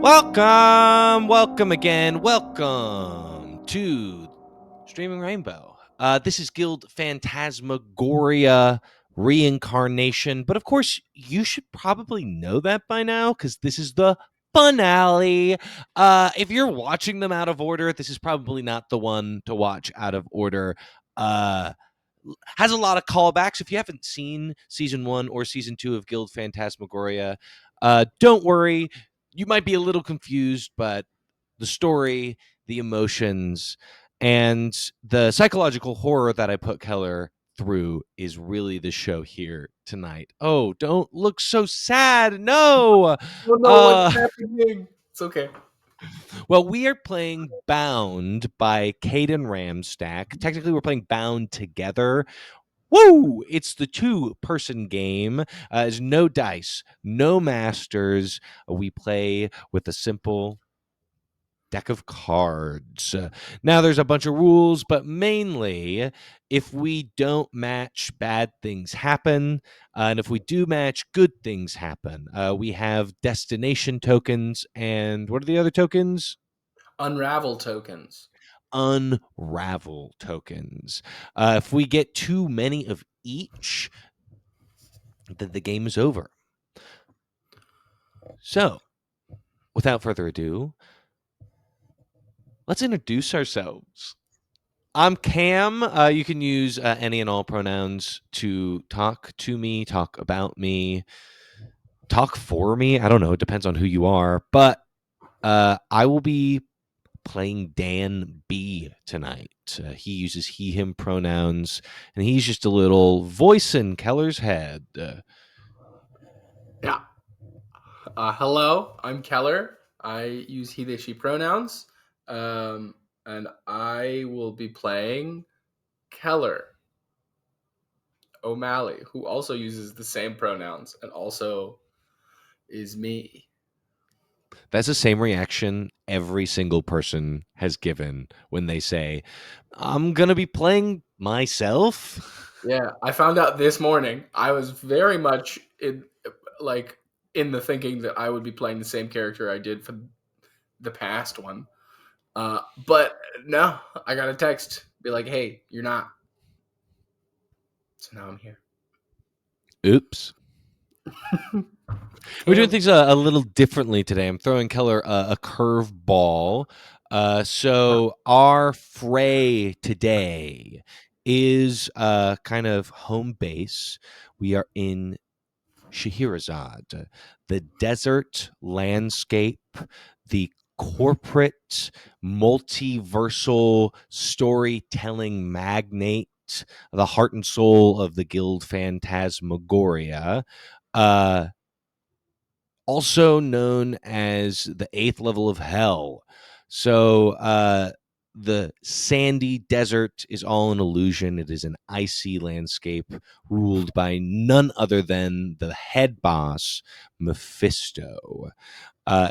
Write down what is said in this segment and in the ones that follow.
Welcome again. Welcome to Streaming Rainbow. This is Guild Phantasmagoria Reincarnation, but of course, you should probably know that by now because this is the finale. If you're watching them out of order, this is probably not the one to watch out of order. Uh, has a lot of callbacks. If you haven't seen season 1 or season 2 of Guild Phantasmagoria, don't worry. You might be a little confused, but the story, the emotions, and the psychological horror that I put Keller through is really the show here tonight. Oh, don't look so sad. No. Oh no, what's Uh happening? It's okay. well, we are playing Bound by Caden Ramstack. Technically, we're playing Bound together. Woo! It's the two-person game. There's no dice, no masters. We play with a simple deck of cards. Now, there's a bunch of rules, but mainly, if we don't match, bad things happen. And if we do match, good things happen. We have destination tokens. And what are the other tokens? Unravel tokens. Unravel tokens. If we get too many of each, then the game is over. So, without further ado, let's introduce ourselves. I'm Cam. You can use any and all pronouns to talk to me, talk about me, talk for me. I don't know. It depends on who you are. But I will be playing Dan B tonight. He uses he, him pronouns, and he's just a little voice in Keller's head. Yeah. Hello, I'm Keller. I use he, they, she pronouns. And I will be playing Keller O'Malley, who also uses the same pronouns and also is me. That's the same reaction every single person has given when they say, I'm going to be playing myself. Yeah, I found out this morning. I was very much in the thinking that I would be playing the same character I did for the past one. But no, I got a text, be like, "Hey, you're not." So now I'm here. Oops. We're doing things a little differently today. I'm throwing Keller a curve ball. So our fray today is kind of home base. We are in Scheherazade, the desert landscape, the corporate multiversal storytelling magnate, the heart and soul of the guild Phantasmagoria. Uh, Also known as the eighth level of hell. So the sandy desert is all an illusion. It is an icy landscape ruled by none other than the head boss, Mephisto. Uh,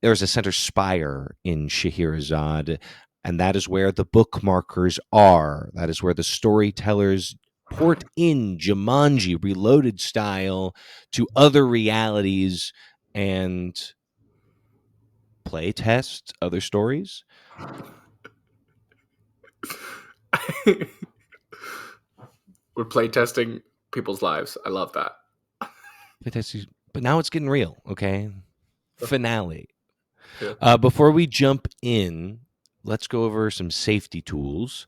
there's a center spire in Scheherazade, and that is where the bookmarkers are. That is where the storytellers port in Jumanji Reloaded style to other realities and play test other stories. We're playtesting people's lives. I love that. But now it's getting real, okay? Finale. Yeah. Before we jump in, let's go over some safety tools.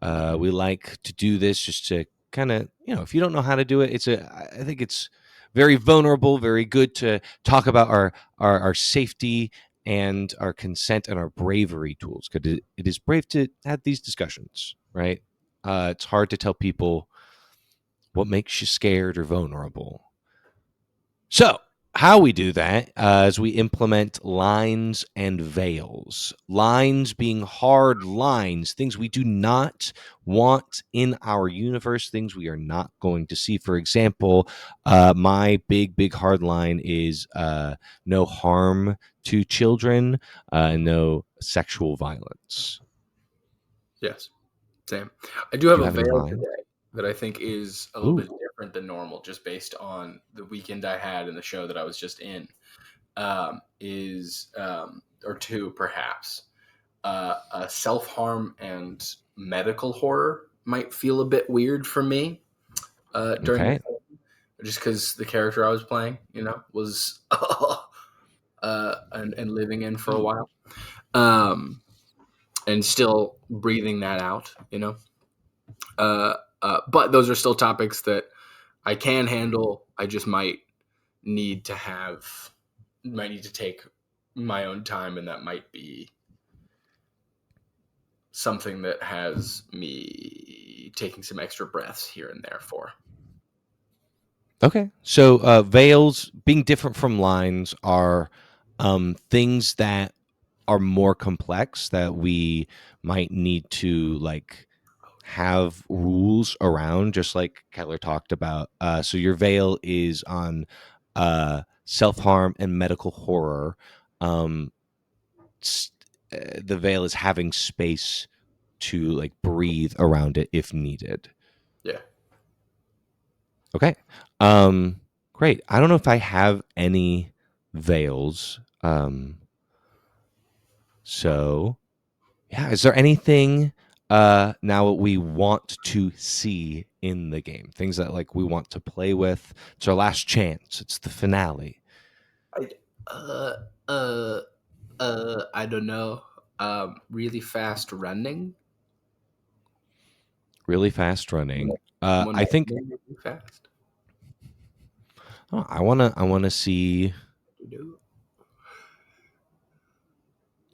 We like to do this just to kind of, if you don't know how to do it, I think it's very vulnerable, very good to talk about our safety and our consent and our bravery tools, because it is brave to have these discussions, right? It's hard to tell people what makes you scared or vulnerable. So, how we do that is we implement lines and veils. Lines being hard lines, things we do not want in our universe, things we are not going to see. For example, my big hard line is no harm to children, no sexual violence. Yes. Same. I do have Do you a have any veil lines? today that I think is a little Ooh, bit different than normal, just based on the weekend I had and the show that I was just in. is or two perhaps. Self harm and medical horror might feel a bit weird for me during the Okay. film, just because the character I was playing, was and living in for a while, um, and still breathing that out, but those are still topics that I can handle. I just might need to take my own time, and that might be something that has me taking some extra breaths here and there for. Okay. So veils being different from lines are things that are more complex that we might need to like have rules around, just like Keller talked about. So your veil is on self harm and medical horror. Um, the veil is having space to like breathe around it if needed. Yeah. Okay. Great. I don't know if I have any veils. So yeah, is there anything now we want to see in the game? Things that like we want to play with. It's our last chance. It's the finale. I, uh, I don't know. Really fast running. Really fast running. Someone I might think move really fast.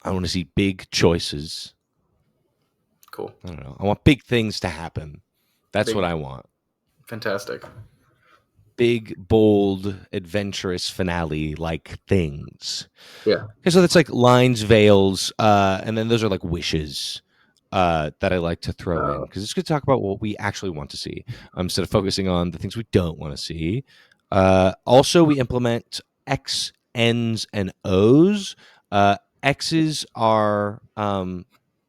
I wanna see big choices. Cool. I don't know. I want big things to happen. That's what Big, I want. fantastic. Big, bold, adventurous finale like things. Yeah. Okay, so that's like lines, veils, and then those are like wishes that I like to throw in Uh, because it's good to talk about what we actually want to see instead of focusing on the things we don't want to see. Also, we implement X, N's, and O's. X's are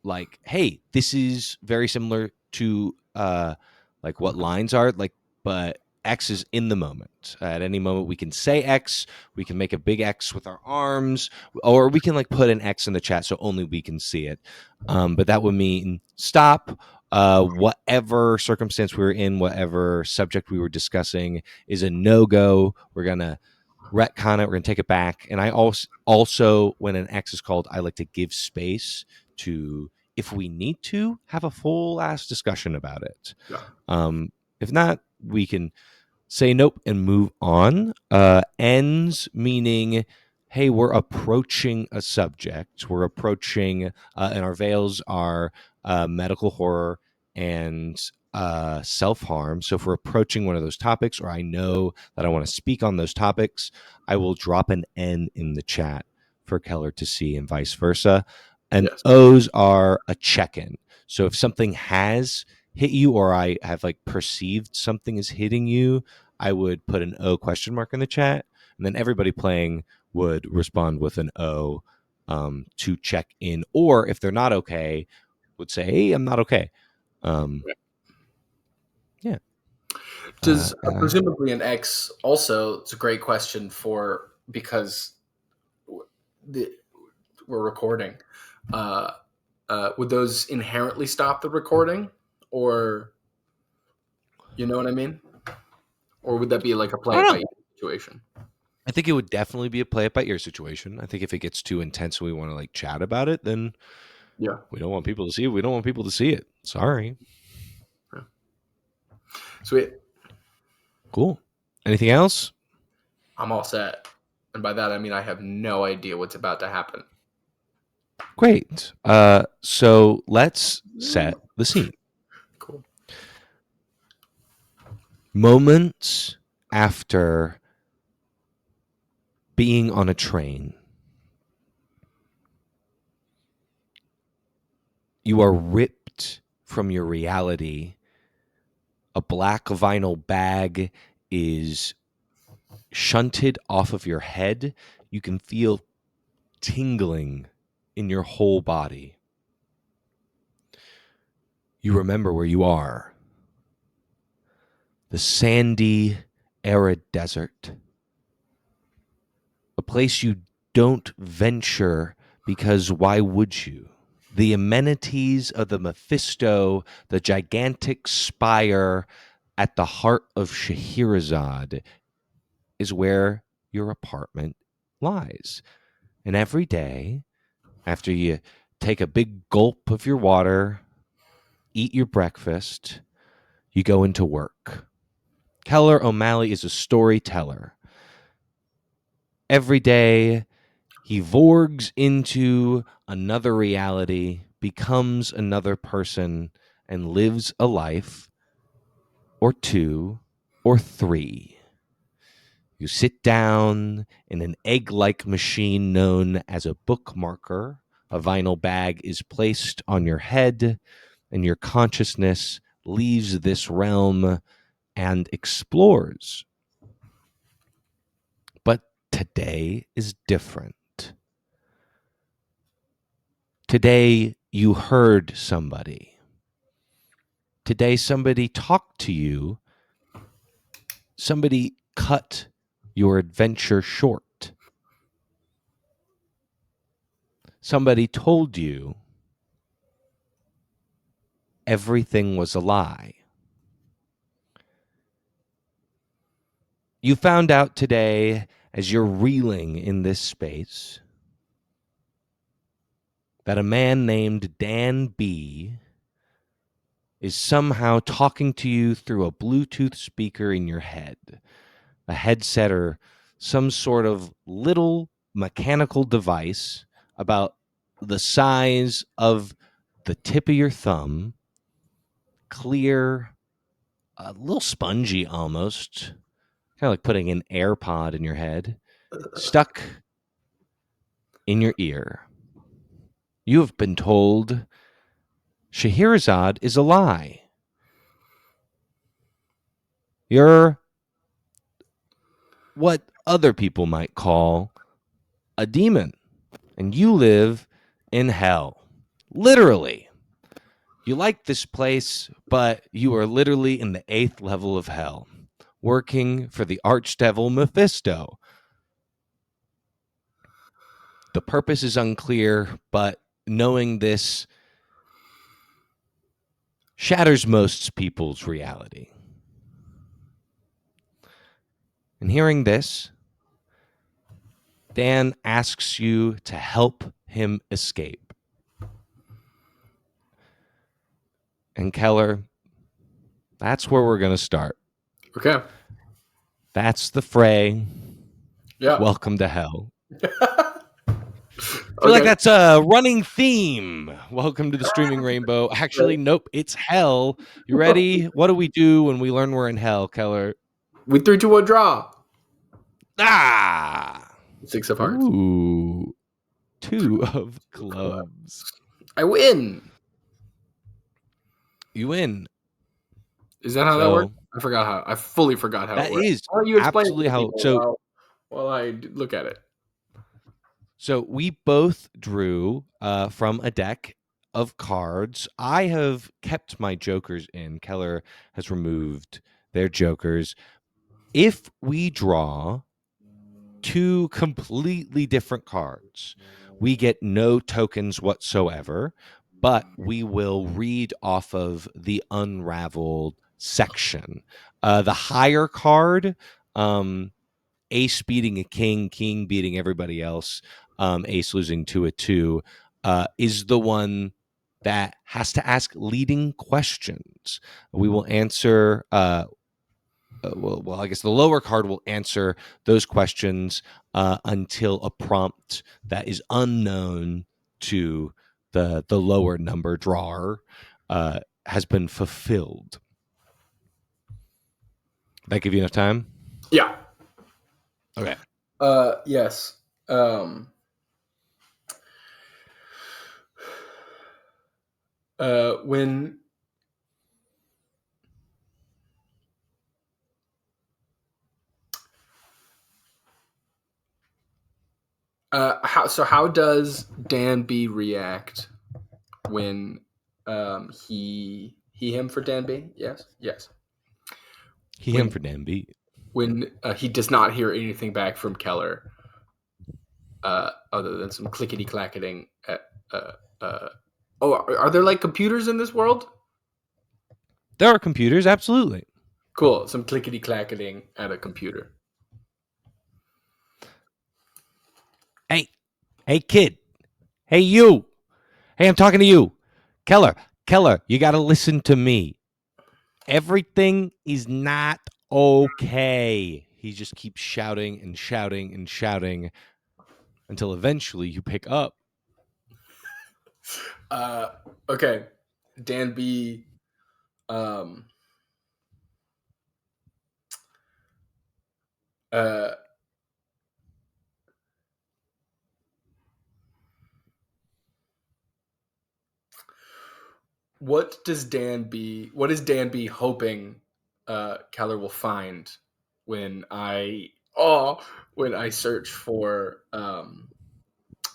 like, hey, this is very similar to like what lines are like, but X is in the moment. At any moment, we can say X. We can make a big X with our arms, or we can like put an X in the chat so only we can see it. But that would mean stop. Whatever circumstance we were in, whatever subject we were discussing is a no go. We're gonna retcon it. We're gonna take it back. And I also when an X is called, I like to give space to, if we need to, have a full ass discussion about it. yeah. If not, we can say nope and move on. Ends meaning, hey, we're approaching a subject. We're approaching, and our veils are medical horror and self harm. So if we're approaching one of those topics, or I know that I want to speak on those topics, I will drop an N in the chat for Keller to see, and vice versa. And Yes. O's are a check in. So if something has hit you, or I have like perceived something is hitting you, I would put an O question mark in the chat, and then everybody playing would respond with an O to check in. Or if they're not okay, would say, "Hey, I'm not okay." Um, yeah. Does And I, presumably an X also? It's a great question for because the, we're recording. Uh, would those inherently stop the recording, or you know what I mean? Or would that be like a I play it don't by know. ear situation? I think it would definitely be a play it by ear situation. I think if it gets too intense and we want to like chat about it, then Yeah. we don't want people to see it. We don't want people to see it. Sorry. Yeah. Sweet. Cool. Anything else? I'm all set. And by that I mean I have no idea what's about to happen. Great. So let's set the scene. Cool. Moments after being on a train, you are ripped from your reality. A black vinyl bag is shunted off of your head. You can feel tingling in your whole body. You remember where you are, the sandy, arid desert. A place you don't venture because why would you? The amenities of the Mephisto, the gigantic spire at the heart of Scheherazade, is where your apartment lies. And every day, after you take a big gulp of your water, eat your breakfast, you go into work. Keller O'Malley is a storyteller. Every day, he vorgs into another reality, becomes another person, and lives a life or two or three. You sit down in an egg like machine known as a bookmarker. A vinyl bag is placed on your head, and your consciousness leaves this realm and explores. But today is different. Today, you heard somebody. Today, somebody talked to you. Somebody cut your adventure short. Somebody told you everything was a lie. You found out today, as you're reeling in this space, that a man named Dan B is somehow talking to you through a Bluetooth speaker in your head, a headset or some sort of little mechanical device about the size of the tip of your thumb, clear, a little spongy almost, kind of like putting an AirPod in your head, stuck in your ear. You have been told Scheherazade is a lie. You're what other people might call a demon, and you live in hell. Literally. You like this place, but you are literally in the 8th level of hell, working for the archdevil Mephisto. The purpose is unclear, but knowing this shatters most people's reality. And hearing this, Dan asks you to help him escape. And Keller, that's where we're going to start. Okay. That's the fray. Yeah. Welcome to hell. I feel like Okay. that's a running theme. Welcome to the streaming rainbow. Actually, nope, it's hell. You ready? What do we do when we learn we're in hell, Keller? We 3-2-1 draw. Ah! 6 of hearts. Ooh. 2 of clubs. I win. You win. Is that how that works? So I forgot how. I fully forgot how it that works. is Why don't you explain it to absolutely the how. people So while I look at it? So we both drew from a deck of cards. I have kept my jokers in. Keller has removed their jokers. If we draw 2 completely different cards, we get no tokens whatsoever, but we will read off of the unraveled section. The higher card, ace beating a king, king beating everybody else, ace losing to a 2, is the one that has to ask leading questions. We will answer. Well, I guess the lower card will answer those questions until a prompt that is unknown to the lower number drawer has been fulfilled. That give you enough time? Yeah. Okay. Yes. When how does Dan B react when he him for Dan B? Yes. He him When for Dan B. when he does not hear anything back from Keller other than some clickety clacketing. Oh, are there like computers in this world? There are computers, absolutely. Cool. Some clickety clacketing at a computer. Hey, hey, kid. Hey, you. Hey, I'm talking to you. Keller, Keller, you got to listen to me. Everything is not okay. He just keeps shouting and shouting and shouting until eventually you pick up. Uh, okay. Dan B. Um, uh, what is Dan B hoping Keller will find when I search for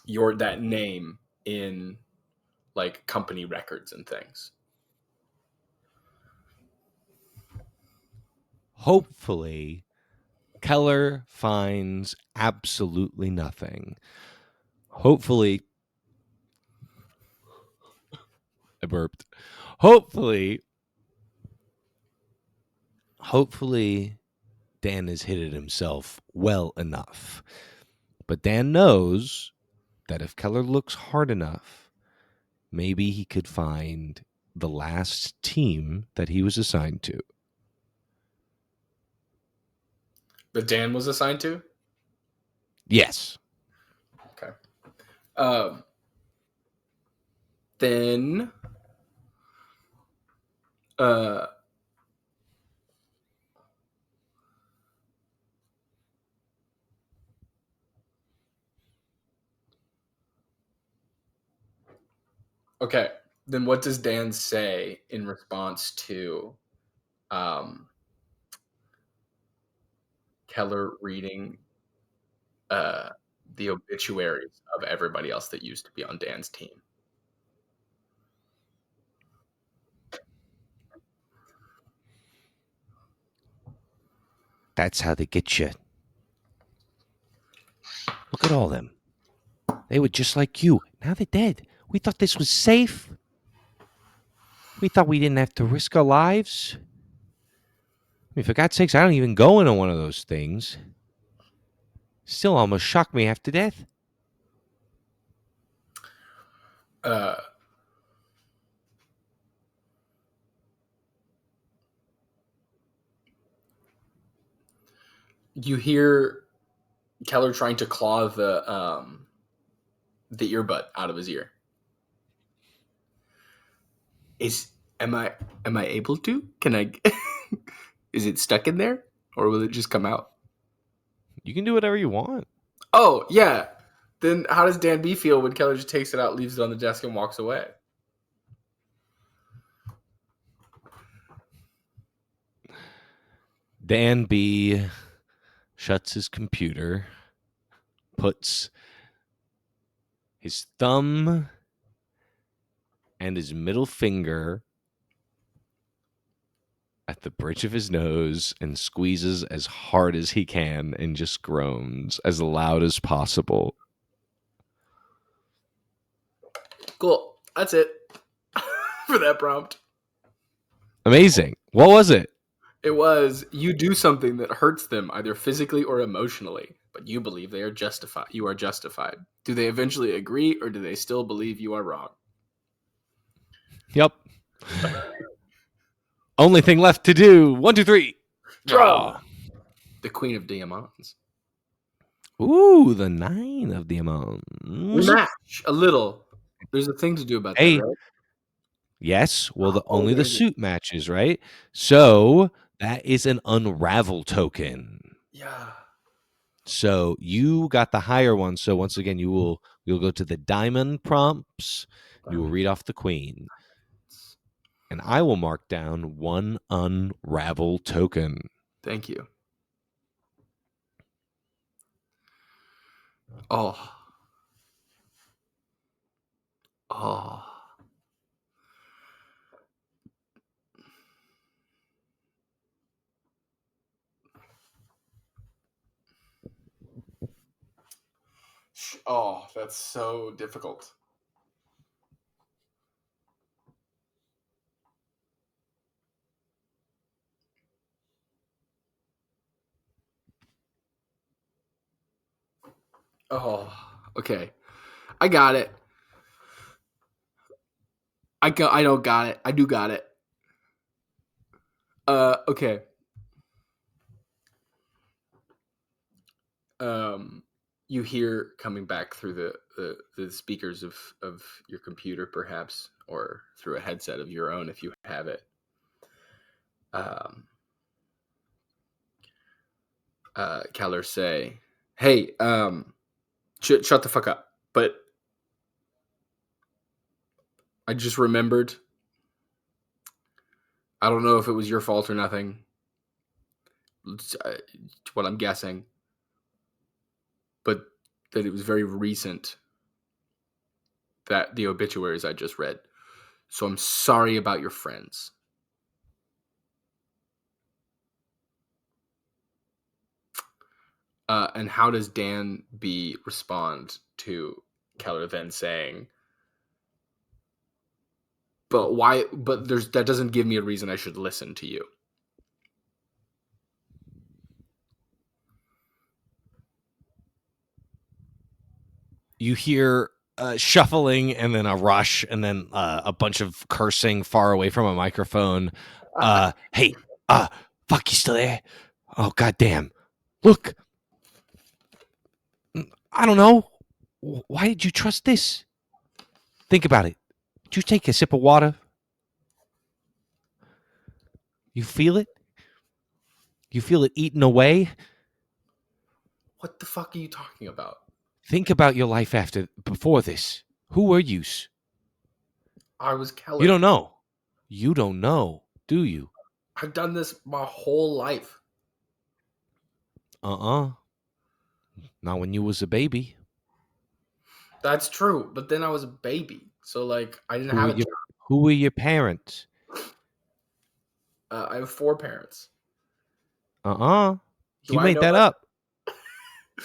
your that name in like company records and things? Hopefully, Keller finds absolutely nothing. Hopefully, I burped. Hopefully, Dan has hit it himself well enough. But Dan knows that if Keller looks hard enough, maybe he could find the last team that he was assigned to. That Dan was assigned to? Yes. Okay. Um, then uh, okay. Then what does Dan say in response to um, Keller reading uh, the obituaries of everybody else that used to be on Dan's team? That's how they get you. Look at all them. They were just like you. Now they're dead. We thought this was safe. We thought we didn't have to risk our lives. I mean, for God's sakes, I don't even go into one of those things. Still almost shocked me half to death. Uh, you hear Keller trying to claw the earbud out of his ear. Is am I able to? Can I? Is it stuck in there, or will it just come out? You can do whatever you want. Oh yeah. Then how does Dan B feel when Keller just takes it out, leaves it on the desk, and walks away? Dan B shuts his computer, puts his thumb and his middle finger at the bridge of his nose and squeezes as hard as he can and just groans as loud as possible. Cool. That's it for that prompt. Amazing. What was it? It was you do something that hurts them either physically or emotionally, but you believe they are justified. You are justified. Do they eventually agree, or do they still believe you are wrong? Yep. Only thing left to do. 1, 2, 3. Draw. Draw. The Queen of Diamonds. Ooh, the 9 of We diamonds. match a little. There's a thing to do about that, Hey, right? yes. Well, Oh, only the there's a, suit matches, right? So that is an unravel token. yeah. So you got the higher one. So once again, you'll go to the diamond prompts. You will read off the queen, and I will mark down one unravel token. Thank you. Oh. Oh. Oh, that's so difficult. Oh, okay. I got it. I don't got it. I do got it. Okay. Um, you hear coming back through the speakers of your computer, perhaps, or through a headset of your own if you have it. Um, Keller say, "Hey, shut the fuck up." But I just remembered. I don't know if it was your fault or nothing. It's, what I'm guessing, but that it was very recent that the obituaries I just read. So I'm sorry about your friends. And how does Dan B respond to Keller then saying, "But why? But that doesn't give me a reason I should listen to you." You hear shuffling and then a rush and then a bunch of cursing far away from a microphone. Hey, fuck, you still there? Oh, goddamn. Look, I don't know. Why did you trust this? Think about it. Did you take a sip of water? You feel it? You feel it eating away? What the fuck are you talking about? Think about your life before this. Who were you? I was You Keller. don't know. You don't know, do you? I've done this my whole life. Uh-uh. Not when you was a baby. That's true, but then I was a baby, so like I didn't Who were have a your job. Who were your parents? I have 4 parents. Uh-uh. Do You I made know that that? up.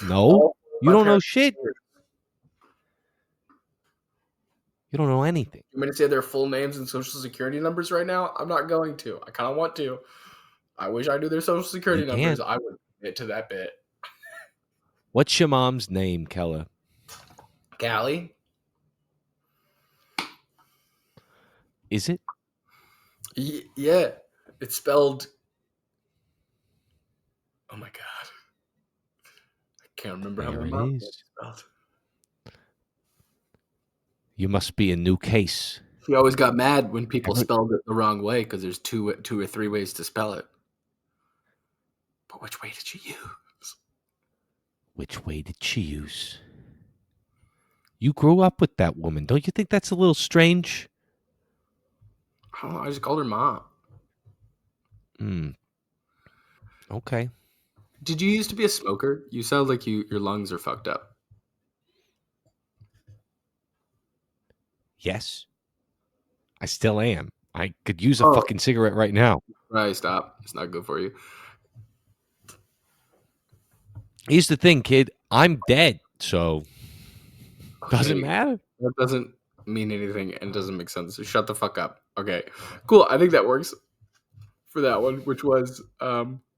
No. All 4 You of my don't know parents shit. are here. You don't know anything. You want me to say their full names and social security numbers right now? I'm not going to. I kind of want to. I wish I knew their social You security numbers. can't. I would admit to that bit. What's your mom's name, Keller? Callie? Is it? Yeah. It's spelled. Oh my god. I can't remember how my There it mom's name is is. spelled. You must be a new case. She always got mad when people Every- spelled it the wrong way because there's two or three ways to spell it. But which way did she use? Which way did she use? You grew up with that woman. Don't you think that's a little strange? I don't know. I just called her mom. Hmm. Okay. Did you used to be a smoker? You sound like your lungs are fucked up. Yes. I still am. I could use a Oh, fucking cigarette right now. right. Stop. It's not good for you. Here's the thing, kid. I'm dead, so doesn't Okay. matter. That doesn't mean anything and doesn't make sense. So shut the fuck up. Okay. Cool. I think that works for that one, which was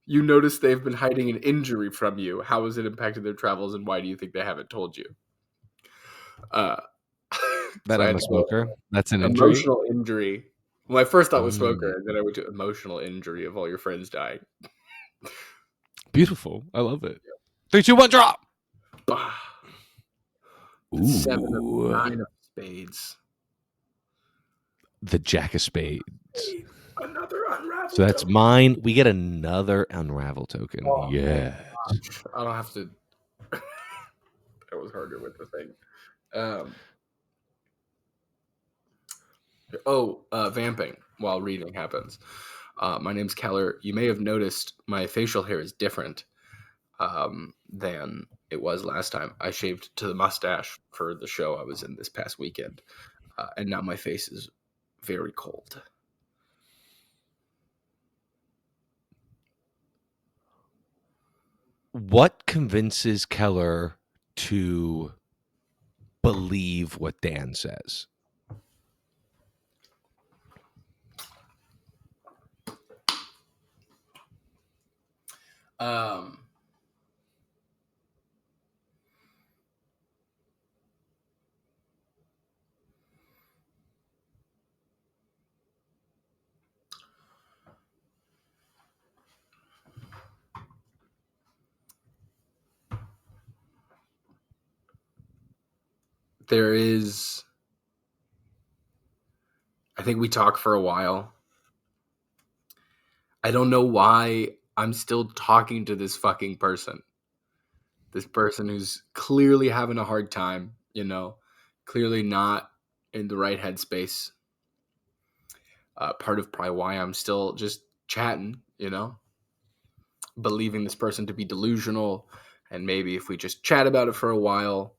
you noticed they've been hiding an injury from you. How has it impacted their travels and why do you think they haven't told you? Uh, That so I I'm had a to go smoker. That's an injury. emotional injury. My first thought was smoker, Mm. and then I went to emotional injury of all your friends dying. Beautiful. I love it. 3, 2, 1, drop. Bah. That's 7 of Ooh. 9 of spades. The Jack of Spades. Hey, another So unraveled that's token. mine. We get another unravel token. Oh, thank Yeah. gosh. I don't have to. That was harder with the thing. Um, vamping while reading happens. My name's Keller. You may have noticed my facial hair is different than it was last time. I shaved to the mustache for the show I was in this past weekend, and now my face is very cold. What convinces Keller to believe what Dan says. Um, there is, I think we talked for a while. I don't know why I'm still talking to this fucking person. This person who's clearly having a hard time, you know, clearly not in the right headspace. Part of probably why I'm still just chatting, you know, believing this person to be delusional. And maybe if we just chat about it for a while,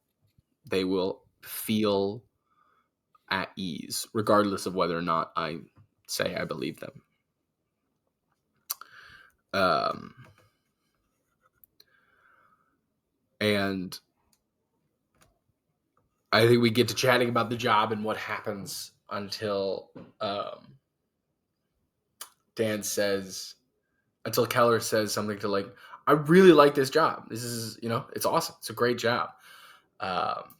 they will feel at ease, regardless of whether or not I say I believe them. Um, and I think we get to chatting about the job and what happens until Dan says, until Keller says something to like, I really like this job. This is, you know, it's awesome. It's a great job. Um,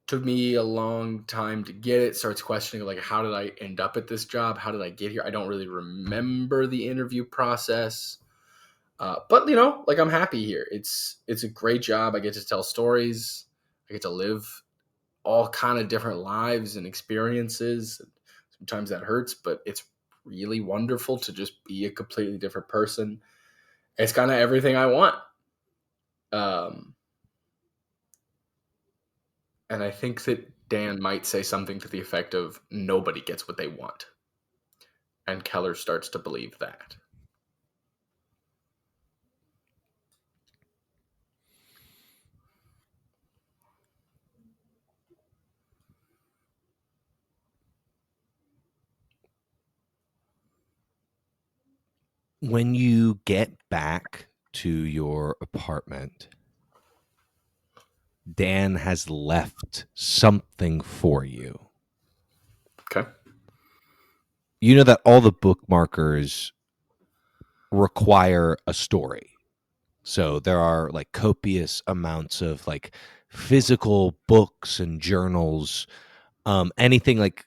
took me a long time to get it. Starts questioning like, how did I end up at this job? How did I get here? I don't really remember the interview process. But you know, like I'm happy here. It's a great job. I get to tell stories. I get to live all kind of different lives and experiences. Sometimes that hurts, but it's really wonderful to just be a completely different person. It's kind of everything I want. Um, and I think that Dan might say something to the effect of nobody gets what they want. And Keller starts to believe that. When you get back to your apartment, Dan has left something for you. Okay. You know that all the bookmarkers require a story. So there are like copious amounts of like physical books and journals, anything like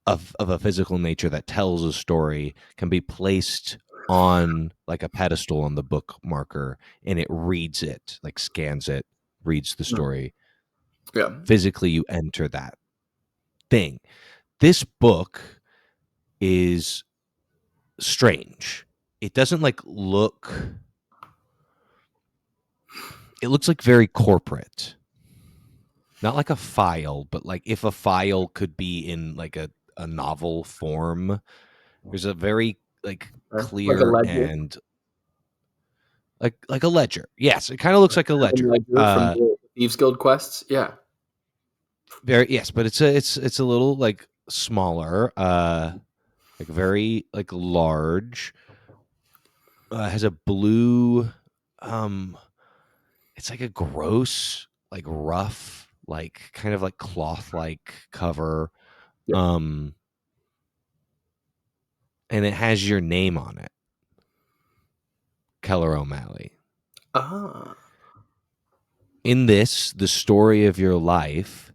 of a physical nature that tells a story can be placed on like a pedestal on the bookmarker, and it reads it, like scans it, reads the story. Yeah. Physically, you enter that thing. This book is strange. It doesn't like look. It looks like very corporate. Not like a file, but like if a file could be in like a novel form. There's a very like Like a clear ledger. and like a ledger. Yes, it kind of looks like a A ledger. ledger from the Thieves Guild quests. Yeah. Very yes, but it's a little like smaller, like very like large. Has a blue, um, it's like a gross, like rough, like kind of like cloth like cover. Yeah. Um, and it has your name on it, Keller O'Malley. Ah. In this, the story of your life,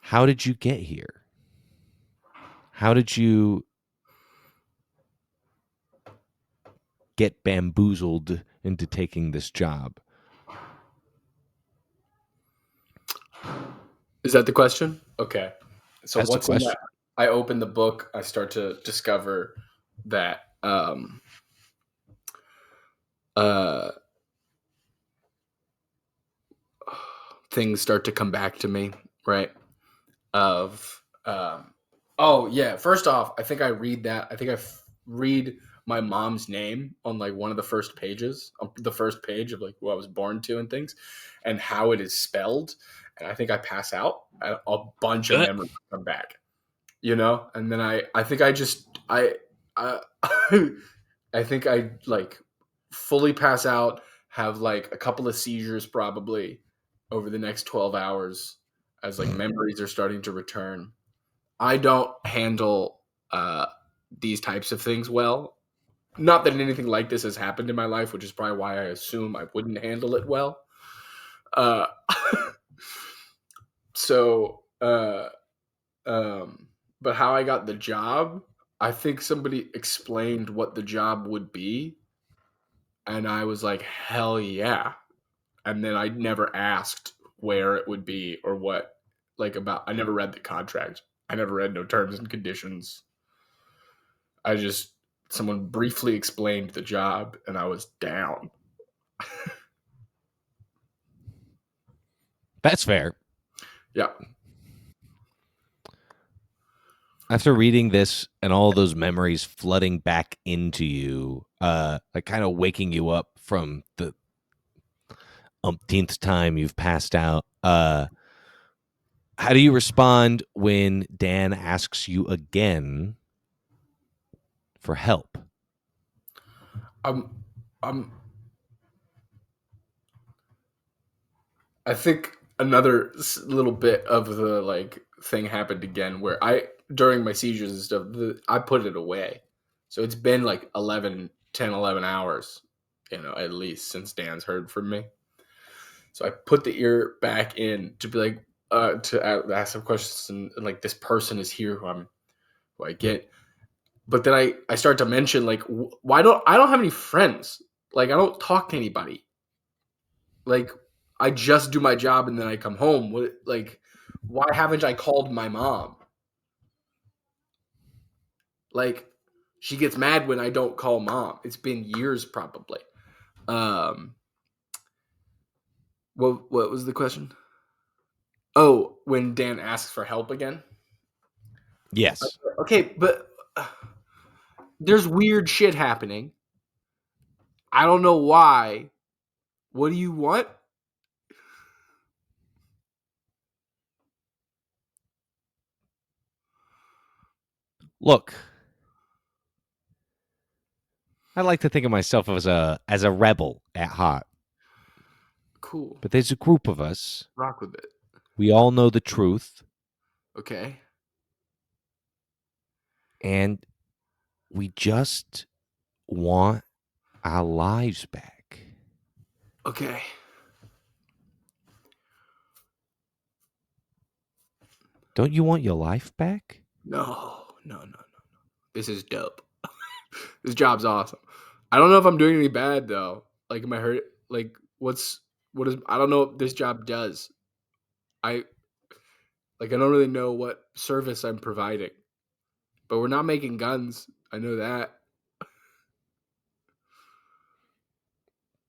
how did you get here? How did you get bamboozled into taking this job? Is that the question? Okay. So That's the what's in that? question. I open the book. I start to discover that uh, things start to come back to me, right? Of oh yeah. First off, I think I read that. I think read my mom's name on like one of the first pages, the first page of like who I was born to and things, and how it is spelled. And I think I pass out. A bunch of memories come back, you know. And then I think I just I I think I like fully pass out, have like a couple of seizures probably over the next 12 hours as like memories are starting to return. I don't handle uh, these types of things well. Not that anything like this has happened in my life, which is probably why I assume I wouldn't handle it well. Uh, so, um, but how I got the job, I think somebody explained what the job would be, and I was like, hell yeah. And then I never asked where it would be or what, like, about, I never read the contract. I never read no terms and conditions. I just, someone briefly explained the job, and I was down. That's fair. Yeah. After reading this and all those memories flooding back into you, like kind of waking you up from the umpteenth time you've passed out, how do you respond when Dan asks you again for help? I'm, I'm, I think another little bit of the like thing happened again where during my seizures and stuff, I put it away. So it's been like 11 hours, at least since Dan's heard from me. So I put the ear back in to be like, to ask some questions, and like this person is here who I get. But then I start to mention like, why don't I don't have any friends? Like I don't talk to anybody. Like I just do my job and then I come home. Why haven't I called my mom? Like she gets mad when I don't call mom. It's been years probably. Um what was the question? Oh, when Dan asks for help again? Yes. Okay, but there's weird shit happening. I don't know why. What do you want? Look, I like to think of myself as a rebel at heart, Cool. but there's a group of us. Rock with it. We all know the truth, Okay. and we just want our lives back. Okay. Don't you want your life back? No. This is dope. This job's awesome. I don't know if I'm doing any bad though. Like, am I hurt? Like, what is? I don't know what this job does. I I don't really know what service I'm providing. But we're not making guns. I know that.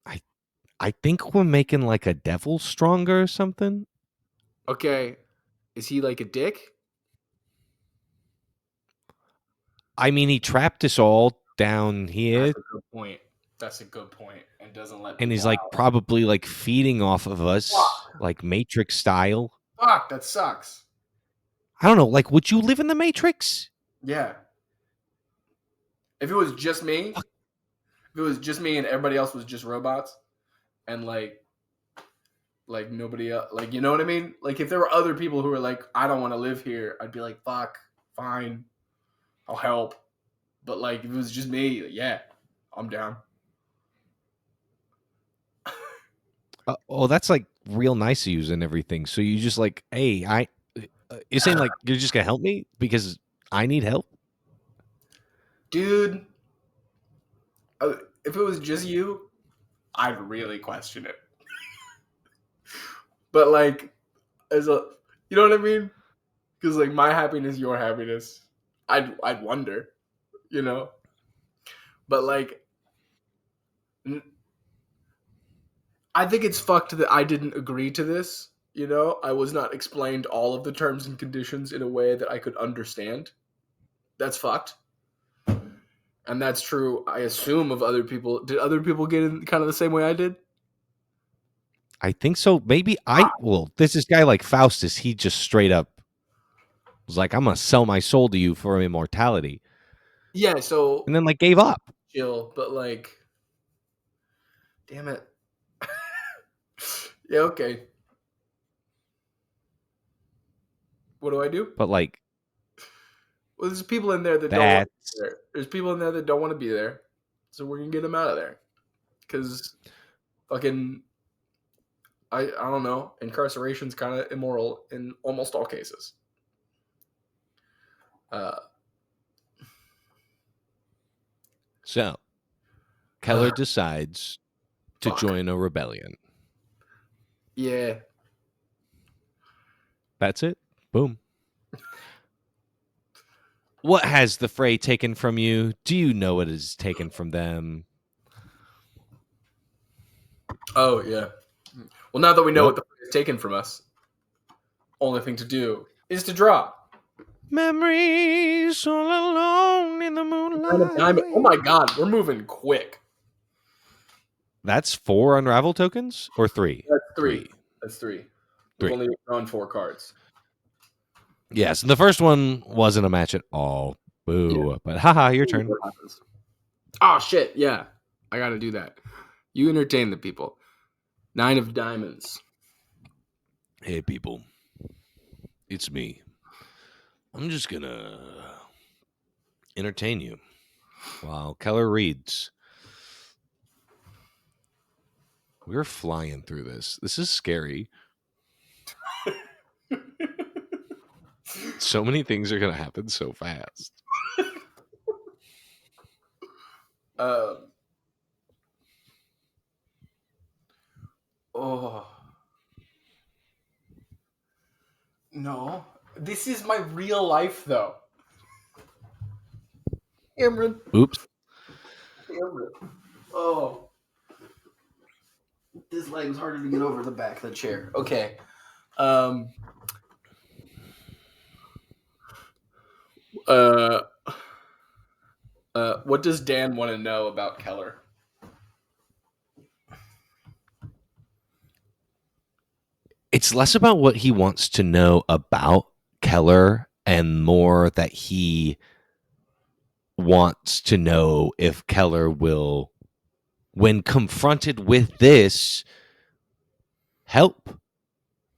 I I think we're making like a devil stronger or something. Okay. Is he like a dick? I mean, he trapped us all down That's here, a good point. That's a good point. And doesn't let and he's people like out. probably like feeding off of us, Fuck. like Matrix style. Fuck. That sucks. I don't know. Like, would you live in the Matrix? Yeah. If it was just me, Fuck. if it was just me and everybody else was just robots, and like nobody else, like you know what I mean? Like if there were other people who were like, I don't want to live here, I'd be like, fuck, fine, I'll help. But like if it was just me, yeah, I'm down. Oh, that's like real nice of you and everything. So you just like, hey, you're saying like you're just gonna help me because I need help? Dude, if it was just you, I'd really question it. But like as a, you know what I mean? Because like my happiness, your happiness, I'd wonder, you know. But like I think it's fucked that I didn't agree to this. You know, I was not explained all of the terms and conditions in a way that I could understand. That's fucked. And that's true, I assume, of other people. Did other people get in kind of the same way I did? I think so. Maybe well, there's this guy like Faustus. He just straight up was like, I'm gonna sell my soul to you for immortality, Yeah, so and then like gave up. chill, but like, damn it. Yeah, okay. What do I do? But like Well, there's people in there that don't want to be that's there. There's people in there that don't want to be there. So we're gonna get them out of there. Because fucking I don't know. Incarceration's kind of immoral in almost all cases. Uh, so Keller decides to fuck. join a rebellion. Yeah. That's it. Boom. What has the fray taken from you? Do you know what it has taken from them? Oh yeah. Well, now that we know Yep. what the fuck is taken from us, only thing to do is to draw. Memories all alone in the Oh my moonlight. god, we're moving quick. That's 4 unravel tokens or 3? That's three. 3. That's three. We've 3. only drawn 4 cards. Yes, and the first one wasn't a match at all. Yeah. Boo. But haha, your turn. What happens? Oh shit! Yeah, I got to do that. You entertain the people. 9 of diamonds. Hey people, it's me. I'm just gonna entertain you while Keller reads. We're flying through this. This is scary. So many things are gonna happen so fast. Um. Oh no! This is my real life, though. Cameron. Oops. Cameron. Oh, this leg's harder to get over the back of the chair. Okay. Um. Uh. What does Dan want to know about Keller? It's less about what he wants to know about Keller and more that he wants to know if Keller will, when confronted with this, help.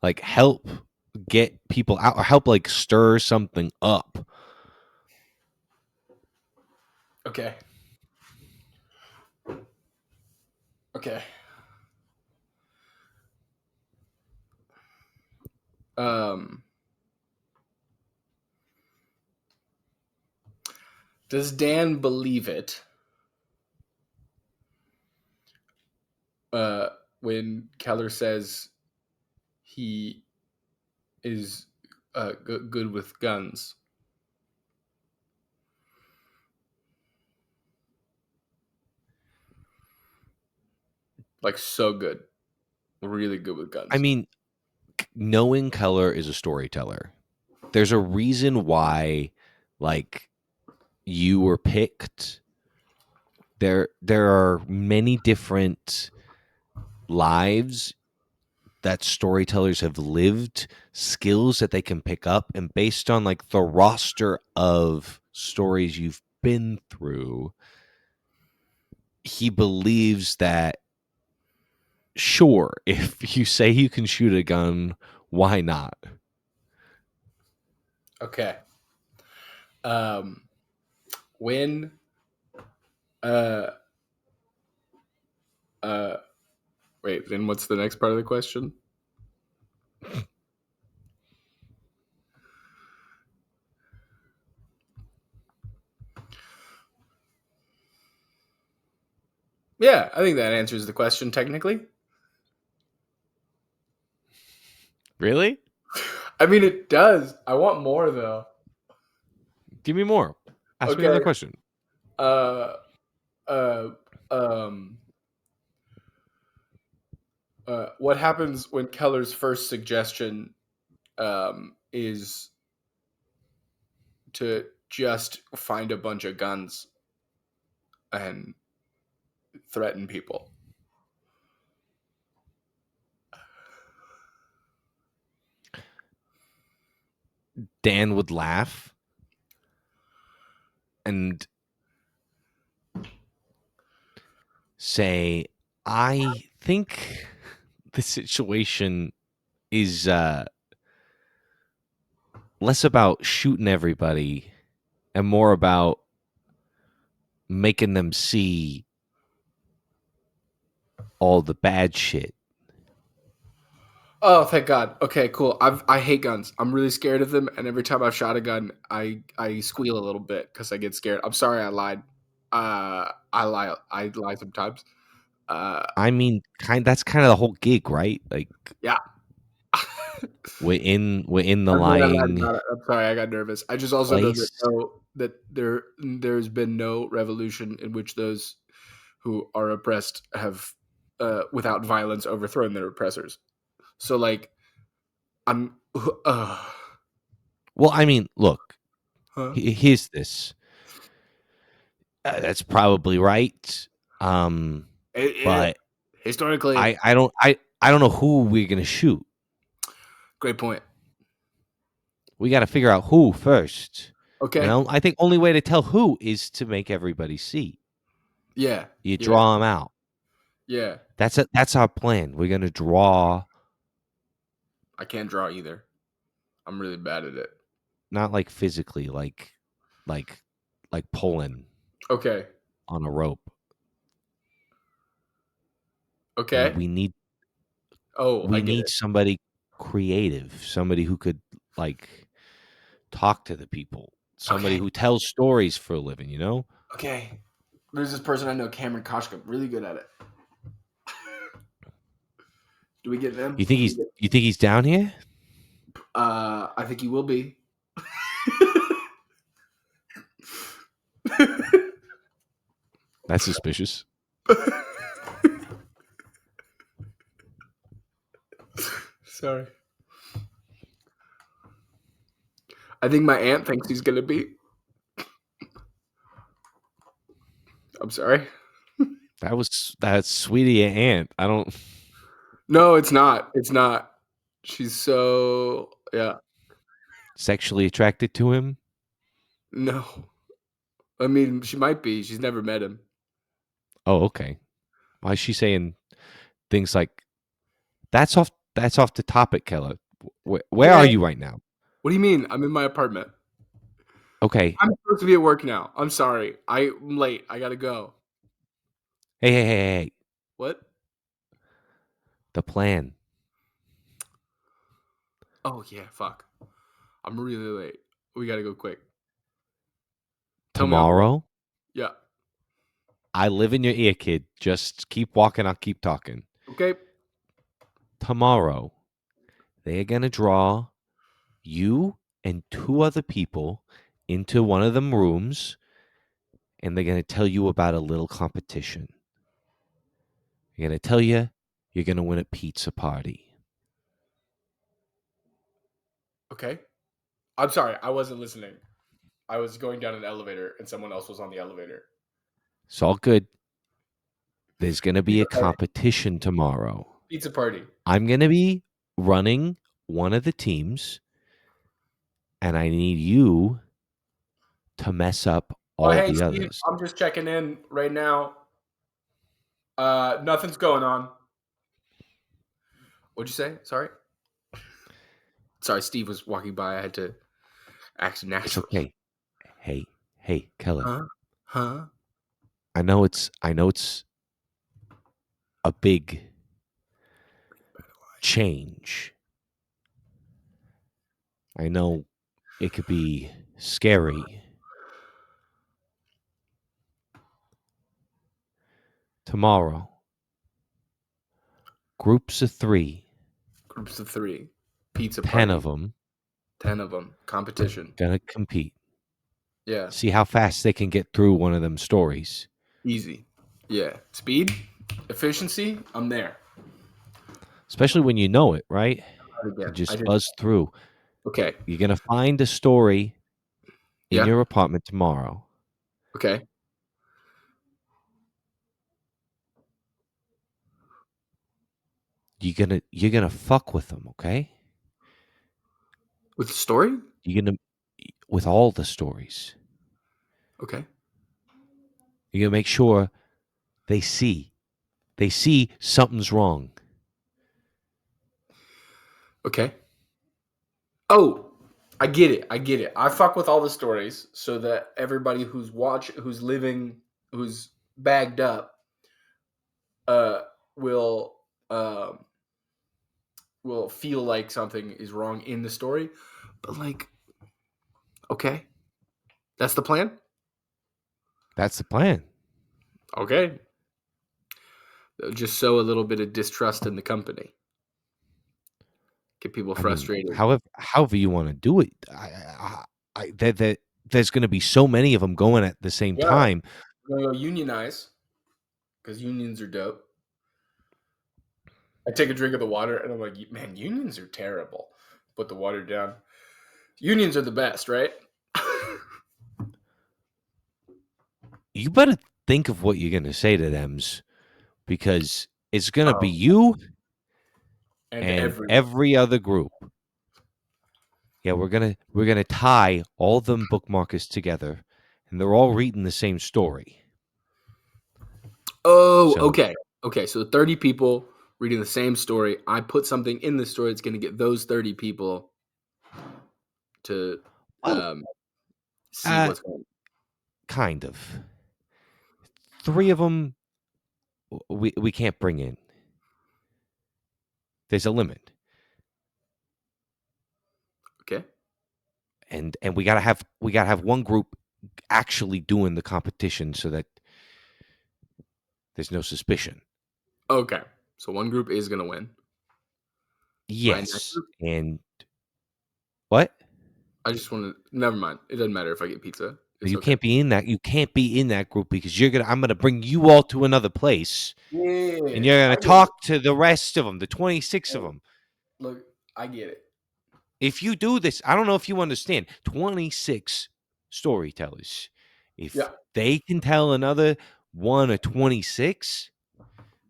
Like help get people out or help like stir something up. Okay. Okay. Um. Does Dan believe it? Uh, when Keller says he is good with guns. Like, so good. Really good with I guns. mean, knowing Keller is a storyteller. There's a reason why like you were picked. There are many different lives that storytellers have lived, skills that they can pick up, and based on like the roster of stories you've been through, he believes that sure, if you say you can shoot a gun, why not? Okay. Um, when uh uh wait, then what's the next part of the question? Yeah, I think that answers the question technically. Really? I mean, it does. I want more though. Give me more. Ask me Okay. another question. Uh uh um what happens when Keller's first suggestion is to just find a bunch of guns and threaten people? Dan would laugh and say, I think the situation is less about shooting everybody and more about making them see all the bad shit. Oh, thank God. Okay, cool. I hate guns. I'm really scared of them, and every time I've shot a gun, I squeal a little bit because I get scared. I'm sorry, I lied. I lie. I lie sometimes. Uh, I mean, that's kind of the whole gig, right? Like yeah. we're in the I'm glad I lied lying about it. I'm sorry, I got nervous. I just also know that place. there's been no revolution in which those who are oppressed have, without violence, overthrown their oppressors. So, like, I'm, Well, I mean, look, huh? here's this. That's probably right. Yeah, But historically, I don't know who we're gonna shoot. great point. We got to figure out who first. Okay. I think only way to tell who is to make everybody see. Yeah. You Yeah. draw them out. Yeah. That's our plan. We're gonna draw, I can't draw either. I'm really bad at it. not like physically, like like pulling Okay. on a rope. Okay. We need Oh, I we get need it. somebody creative, somebody who could like talk to the people, somebody Okay. who tells stories for a living. Okay. There's this person I know, Cameron Koshka, really good at it. Do we get them? You think he's down here? I think he will be. That's suspicious. Sorry. I think my aunt thinks he's gonna be. I'm sorry. That's sweet of your aunt. I don't No, it's not. It's not. She's so, yeah. sexually attracted to him. No. I mean, she might be. She's never met him. Oh, okay. Why is she saying things like that's off the topic, Keller? Where are Okay. you right now? What do you mean? I'm in my apartment. Okay. I'm supposed to be at work now. I'm sorry. I'm late. I gotta go. Hey. What? The plan Oh yeah, fuck. I'm really late. We gotta go quick. Tell me offline. tomorrow. Yeah. I live in your ear, kid. Just keep walking. I'll keep talking. Okay. Tomorrow, they're gonna draw you and two other people into one of them rooms, and they're gonna tell you about a little competition. They're gonna tell you you're gonna win a pizza party. Okay. I'm sorry. I wasn't listening. I was going down an elevator and someone else was on the elevator. It's all good. There's gonna be a Pizza party. competition tomorrow. Pizza party. I'm gonna be running one of the teams, and I need you to mess up Oh, all hey the Steve. others. I'm just checking in right now. Nothing's going on. What'd you say? Sorry. Sorry, Steve was walking by. I had to act It's natural. okay. Hey, Keller. Huh? Huh? I know it's a big change. I know it could be scary. Tomorrow, groups of 3, Groups of 3. Pizza 10 of party. them, 10 of them. Competition. gonna compete. Yeah. See how fast they can get through one of them stories. Easy. Yeah. Speed, efficiency. I'm there. Especially when you know it, right? Can Again. I just did. buzz through. Okay. You're gonna find a story in Yeah. your apartment tomorrow. Okay. You're gonna fuck with them, okay? With the story? You're gonna with all the stories. Okay. You're gonna make sure they see something's wrong. Okay. Oh, I get it. I get it. I fuck with all the stories so that everybody who's living, who's bagged up, uh, will um will feel like something is wrong in the story. But like, okay, that's the plan. That's the plan. Okay, just sow a little bit of distrust in the company, get people I mean, frustrated. however you want to do it. That there's going to be so many of them going at the same Yeah, time. we're gonna go unionize because unions are dope. I take a drink of the water and I'm like, man, unions are terrible. Put the water down. Unions are the best, right? You better think of what you're going to say to them's because it's going to be Oh, you and and everyone. every other group. Yeah, we're gonna tie all them bookmarkers together, and they're all reading the same story. Oh, So, okay. Okay, so 30 people reading the same story. I put something in the story that's going to get those 30 people to well, see uh, what's going on. kind of. Three of them we can't bring in. There's a limit, Okay. and we gotta have one group actually doing the competition so that there's no suspicion. Okay. So one group is going to win. My next Yes, group, and what? I just want to, never mind. It doesn't matter if I get pizza. It's You okay. can't be in that. You can't be in that group because I'm gonna bring you all to another place, and Yeah, you're gonna I get it. talk to the rest of them, the 26 of them. Look, I get it. If you do this, I don't know if you understand 26 storytellers. Yeah. If they can tell another one or 26,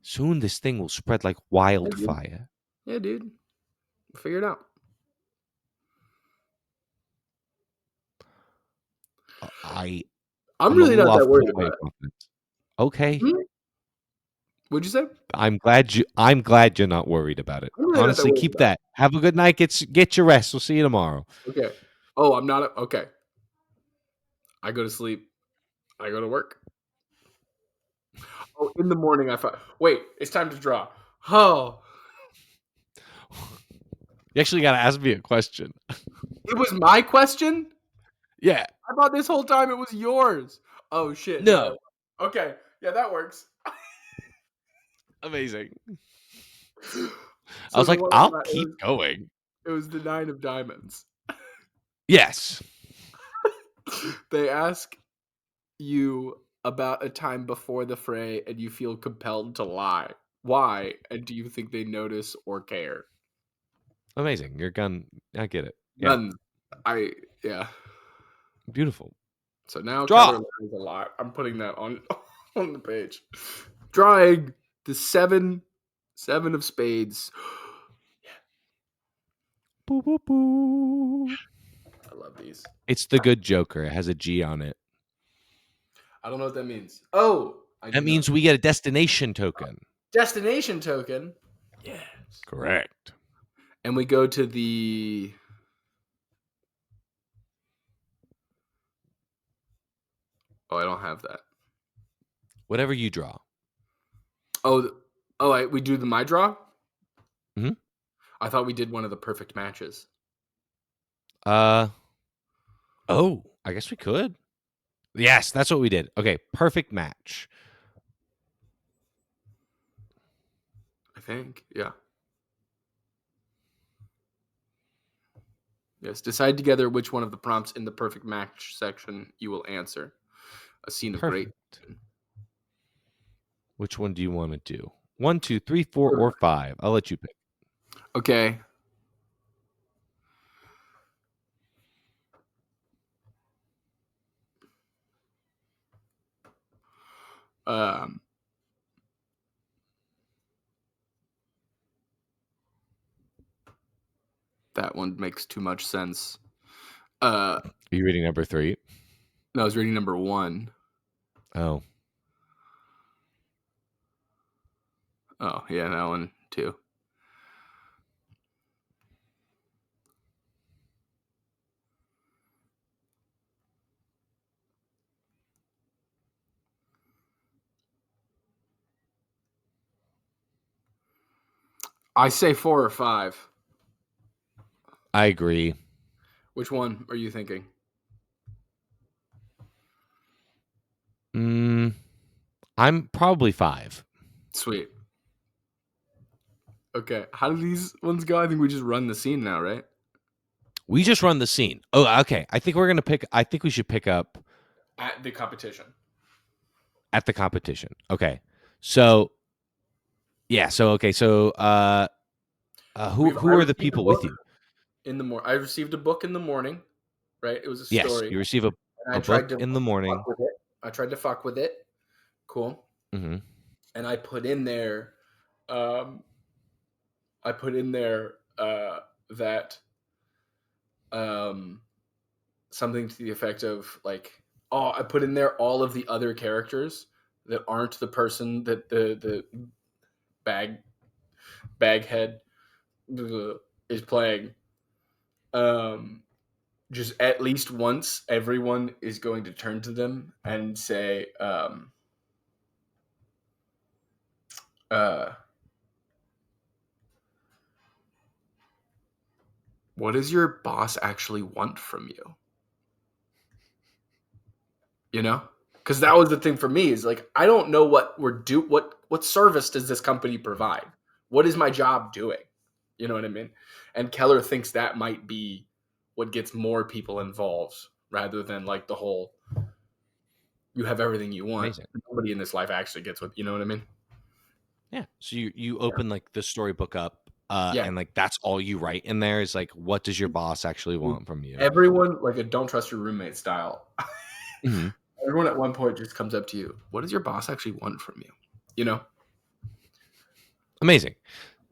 soon this thing will spread like Yeah, dude. wildfire. Yeah, dude. Figure it out. I I'm I'm a really little not off that worried put by about your it. confidence. Okay. Hmm? What'd you say? I'm glad you're not worried about it. I'm really not that Honestly, worried keep about that. Have a good night. Get your rest. We'll see you tomorrow. it. Okay. Oh, I'm not. Okay. I go to sleep. I go to work. Oh, in the morning, I thought, wait, it's time to draw. Oh, You actually got to ask me a question. it was my question? Yeah. I thought this whole time it was yours. Oh, shit. No. No. Okay. Yeah, that works. Amazing. I So was the like, one I I'll got, keep going. it was the nine of diamonds. Yes. They ask you about a time before the fray and you feel compelled to lie. Why? And do you think they notice or care? Amazing. Your gun. I get it. Yeah. None. I yeah. Beautiful. So now Draw. Keller lies a lot. I'm putting that on on the page. Drawing the seven of spades. Boo, boo, boo. I love these. It's the good Joker. It has a G on it. I don't know what that means. Oh, I That do know. means we get a destination token. Destination token. Yes. Correct. And we go to the Oh, I don't have that. Whatever you draw. We do the my draw? Mhm. I thought we did one of the perfect matches. Uh. Oh, I guess we could. Yes, that's what we did. Okay, perfect match. I think. Yeah. Yes. Decide together which one of the prompts in the perfect match section you will answer. A scene of great. Perfect. Which one do you want to do? 1, 2, 3, 4, or 5? I'll let you pick. Okay. Um, that one makes too much sense. Uh, Are you reading number 3? no, I was reading number 1. Oh, Oh, yeah, that one too. I say 4 or 5. I agree. Which one are you thinking? I'm probably 5. Sweet. Okay. How do these ones go? I think we just run the scene now, right? We just run the scene. Oh, okay. I think we should pick up At the competition. at the competition. Okay. So, yeah. So, okay. So, I who are the received a people with book you? in the morning. I received a book in the morning, right? It was a Yes. story. You receive And I a tried book to in the morning. fuck with it. I tried to fuck with it. Cool. Mm-hmm. And I put in there, um, that um, something to the effect of like, oh, I put in there all of the other characters that aren't the person that the bag baghead is playing. Um, just at least once, everyone is going to turn to them and say, uh, "What does your boss actually want from you?" You know, because that was the thing for me is like I don't know what service does this company provide? What is my job doing? You know what I mean? And Keller thinks that might be what gets more people involved rather than like the whole you have everything you want. Amazing. Nobody in this life actually gets what you know what I mean? Yeah. So you Yeah. open like the storybook up, Yeah. and like that's all you write in there is like, what does your boss actually want from you? Everyone like a don't trust your roommate style. Hmm. Everyone at one point just comes up to you. What does your boss actually want from you? You know? Amazing.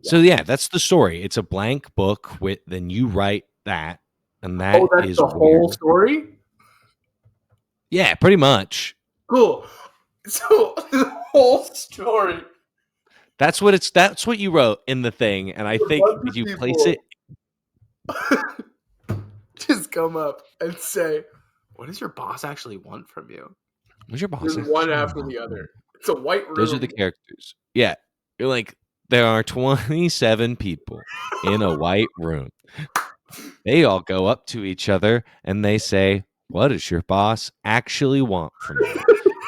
Yeah. So yeah, that's the story. It's a blank book with then you write that, and Oh, that that's is the whole where story? yeah, pretty much. Cool. So the whole story, That's what you wrote in the thing, and I a think bunch of you place people it. just come up and say, "What does your boss actually want from you?" What's your boss Just one actually after want the from other. you? It's a white Those are the room. characters. Yeah, you're like there are 27 people in a white room. They all go up to each other and they say, "What does your boss actually want from you?"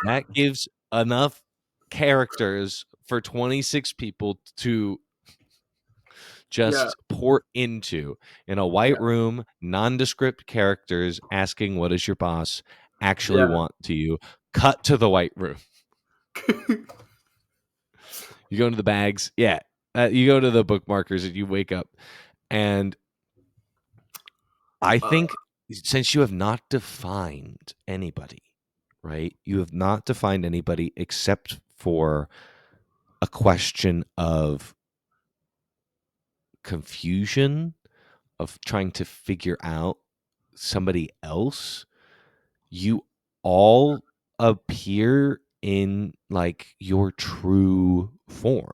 That gives enough characters for 26 people to Yeah, just pour into in a yeah, white room, nondescript characters asking, "What does your boss actually yeah. want to you?" Cut to the white room. You go into the bags. Yeah. You go to the bookmarkers and you wake up. And I uh, think since you have not defined anybody, right? You have not defined anybody except for a question of confusion, of trying to figure out somebody else. You all appear in like your true form,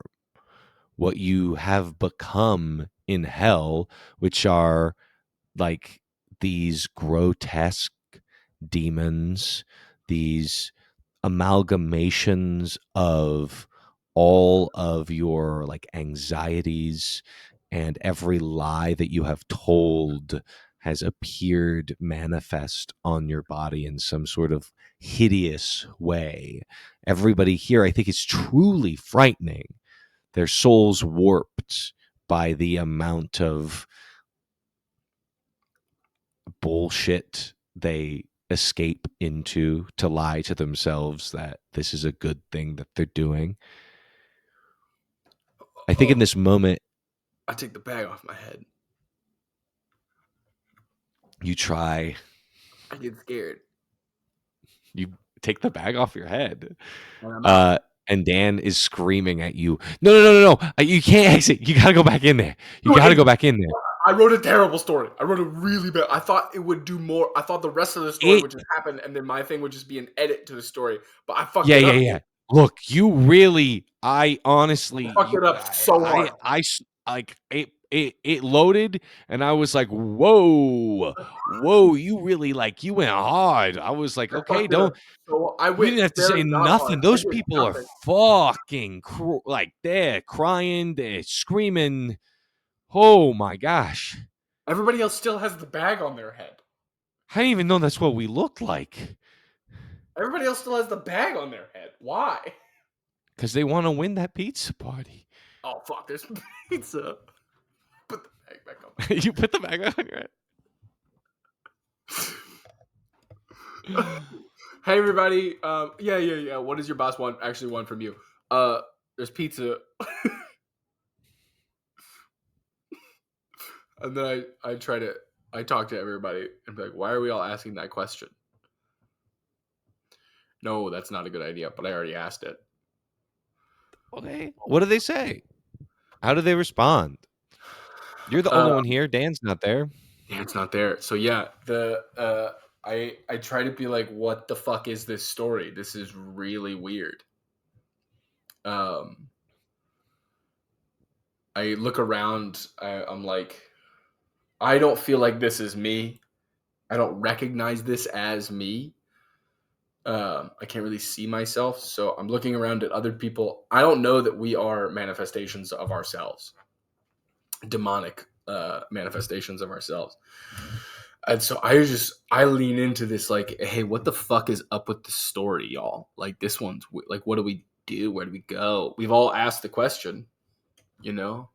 what you have become in hell, which are like these grotesque demons, these amalgamations of all of your like anxieties, and every lie that you have told has appeared manifest on your body in some sort of hideous way. Everybody here, I think, is truly frightening. Their souls warped by the amount of bullshit they escape into to lie to themselves that this is a good thing that they're doing. I think in oh, this moment, I take the bag off my head. you try, I get scared, you take the bag off your head. and I'm out. Uh, and Dan is screaming at you, no, no, no, no, no. You can't exit. You got to go back in there. You No, got to go back in there. I wrote a terrible story. I wrote a really bad. I thought it would do more. I thought the rest of the story It, would just happen, and then my thing would just be an edit to the story. But I fucked yeah, it yeah, up. yeah. Look, you really, I honestly, I fucked it up so hard. like, it loaded, and I was like, whoa, whoa, you really like you went hard. I was like, I okay, fucked it up. don't So I you went didn't have to say very not hard. nothing. I Those did people are nothing. fucking like they're crying, they're screaming. Oh my gosh. Everybody else still has the bag on their head. I didn't even know that's what we looked like. Everybody else still has the bag on their head. Why? Because they want to win that pizza party. Oh fuck! There's pizza. Put the bag back on. You put the bag on your head. Hey everybody. Yeah. What does your boss want? Actually, want from you? There's pizza. And then I talk to everybody and be like, why are we all asking that question? No, that's not a good idea. But I already asked it. Okay. What do they say? How do they respond? You're the only one here. Dan's not there. It's not there. So yeah, I try to be like, what the fuck is this story? This is really weird. I look around. I'm like, I don't feel like this is me. I don't recognize this as me. I can't really see myself, so I'm looking around at other people. I don't know that we are manifestations of ourselves, demonic manifestations of ourselves. And so I lean into this like, hey, what the fuck is up with the story, y'all? Like this one's like, what do we do? Where do we go? We've all asked the question, you know.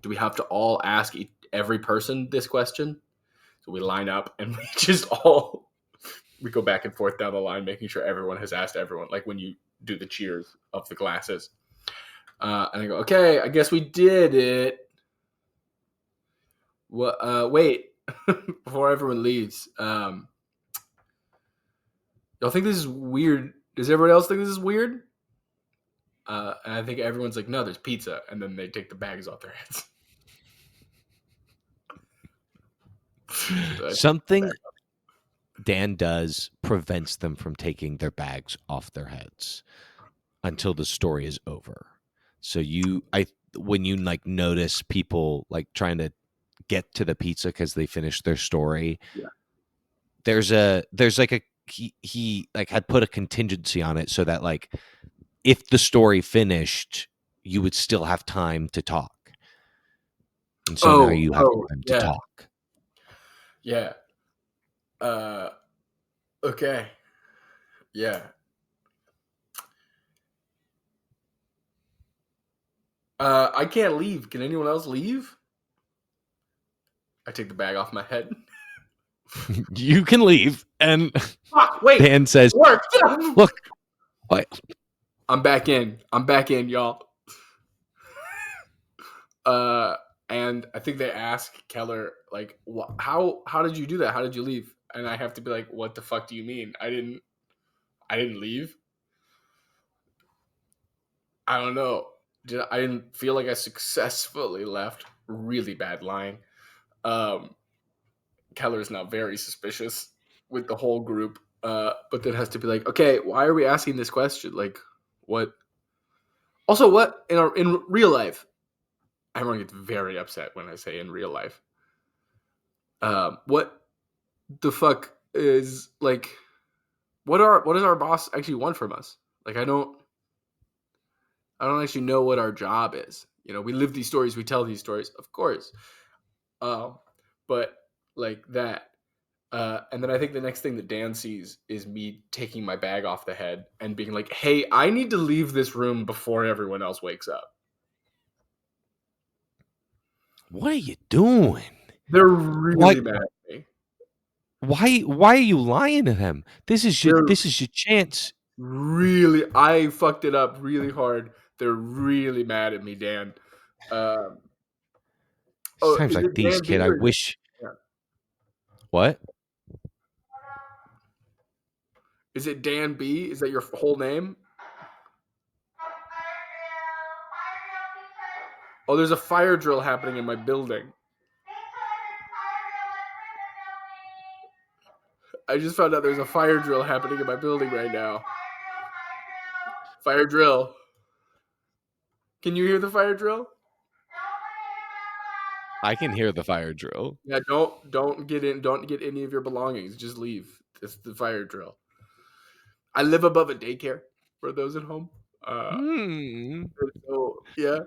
Do we have to all ask every person this question? So we line up and we just all we go back and forth down the line, making sure everyone has asked everyone. Like when you do the cheers of the glasses, and I go, okay, I guess we did it. Well, wait, before everyone leaves, y'all think this is weird? Does everyone else think this is weird? And I think everyone's like, no, there's pizza, and then they take the bags off their heads. Something Dan does prevents them from taking their bags off their heads until the story is over. So when you like notice people like trying to get to the pizza because they finished their story, Yeah. there's like a he like had put a contingency on it so that like if the story finished, you would still have time to talk. And so now you have time to yeah, talk. yeah. Okay, yeah. I can't leave. Can anyone else leave? I take the bag off my head. You can leave. And Wait, Dan says, work. look, what? I'm back in. Y'all. And I think they ask Keller like, how did you do that? How did you leave? And I have to be like, what the fuck do you mean? I didn't leave. I don't know. I didn't feel like I successfully left. Really bad line. Keller is now very suspicious with the whole group. But then has to be like, okay, why are we asking this question? Like, what? Also, what in real life? Everyone gets very upset when I say in real life. What the fuck is like? What does our boss actually want from us? Like, I don't actually know what our job is. You know, we live these stories, we tell these stories, of course. But like that. And then I think the next thing that Dan sees is me taking my bag off the head and being like, hey, I need to leave this room before everyone else wakes up. What are you doing? They're really mad at me. Why are you lying to them? This is your chance. Really, I fucked it up really hard. They're really mad at me, Dan. Times Is like it these, Dan B kid. I or wish. What? is it Dan B? Is that your whole name? Oh, there's a fire drill happening in my building. I just found out there's a fire drill happening in my building right now. Fire drill. Can you hear the fire drill? I can hear the fire drill. Yeah, don't get in. Don't get any of your belongings. Just leave. It's the fire drill. I live above a daycare for those at home. Uh, Hmm. so yeah,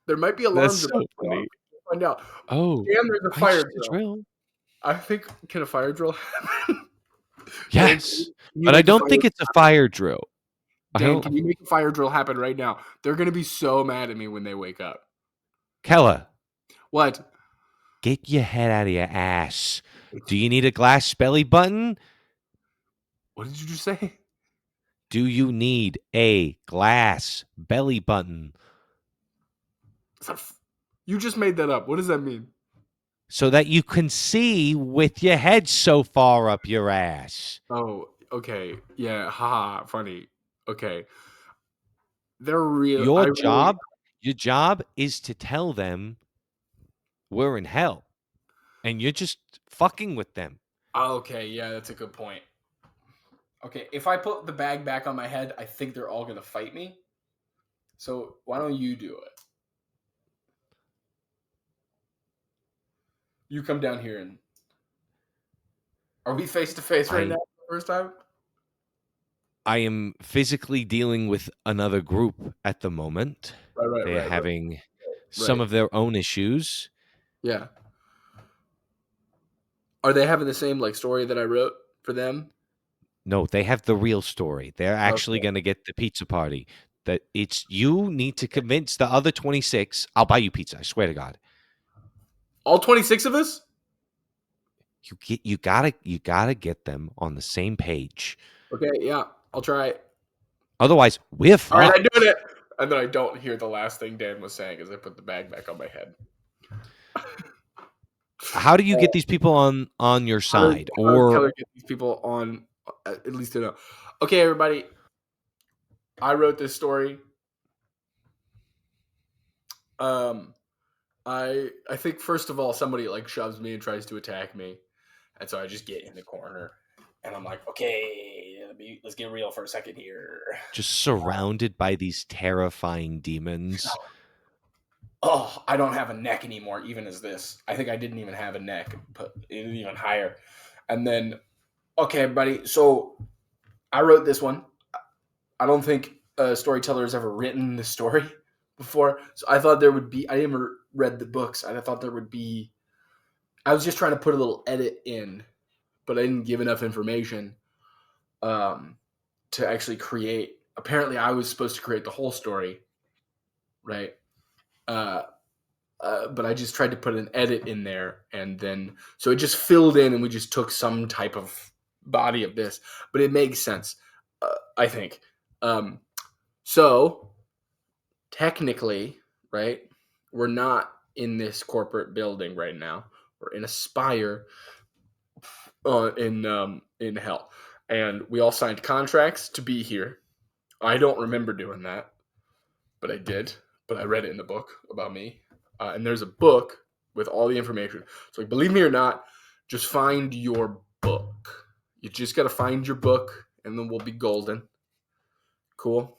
there might be That's alarms about so to go off. funny. We'll find out. Oh, Dan, there's a I fire just a drill. drill. I think can a fire drill happen? Dan, Yes, can you but I make a don't fire? think it's a fire drill. I Dan, don't. can you make a fire drill happen right now? They're gonna be so mad at me when they wake up. Keller, What? get your head out of your ass. Do you need a glass belly button? What did you just say? Do you need a glass belly button You just made that up. What does that mean? so that you can see with your head so far up your ass? Oh, okay. Yeah, haha, funny. Okay. They're real. I Your really job, your job is to tell them we're in hell and you're just fucking with them. okay, yeah, that's a good point. Okay, if I put the bag back on my head, I think they're all gonna fight me. So why don't you do it? You come down here and are we face to face right now I for the first time? I am physically dealing with another group at the moment. Right, right, They're right, right, having some right. of their own issues. Yeah. Are they having the same like story that I wrote for them? No, they have the real story. They're actually Okay. going to get the pizza party. That it's you need to convince the other 26. I'll buy you pizza. I swear to God. All 26 of us? You gotta get them on the same page. Okay, yeah, I'll try it. Otherwise, we're All right, I'm doing fucked. it. And then I don't hear the last thing Dan was saying as I put the bag back on my head. How do you get these people on your side? How does Or Keller get these people on at least to know? Okay, everybody, I wrote this story. Um, I think first of all somebody like shoves me and tries to attack me, and so I just get in the corner, and I'm like, okay, let's get real for a second here. just surrounded by these terrifying demons? Oh, I don't have a neck anymore, even as this. I think I didn't even have a neck, but even higher. And then, okay, everybody. So I wrote this one. I don't think a storyteller has ever written this story before. So I thought there would be, I never read the books. I thought there would be, I was just trying to put a little edit in, but I didn't give enough information um, to actually create. Apparently, I was supposed to create the whole story, right? Uh, but I just tried to put an edit in there, and then so it just filled in, and we just took some type of body of this, but it makes sense, I think. Um, so technically, right, we're not in this corporate building right now. We're in a spire in hell, and we all signed contracts to be here. I don't remember doing that, but I did. But I read it in the book about me. And there's a book with all the information. So, like, believe me or not, just find your book. You just got to find your book, and then we'll be golden. Cool.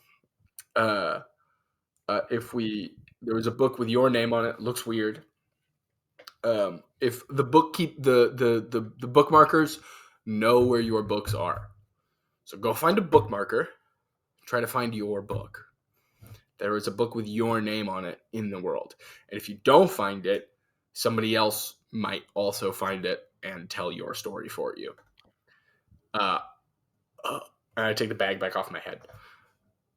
Uh, if we there was a book with your name on it, looks weird. If the book keep the bookmarkers know where your books are, so go find a bookmarker. Try to find your book. There is a book with your name on it in the world. And if you don't find it, somebody else might also find it and tell your story for you. Uh, and I take the bag back off my head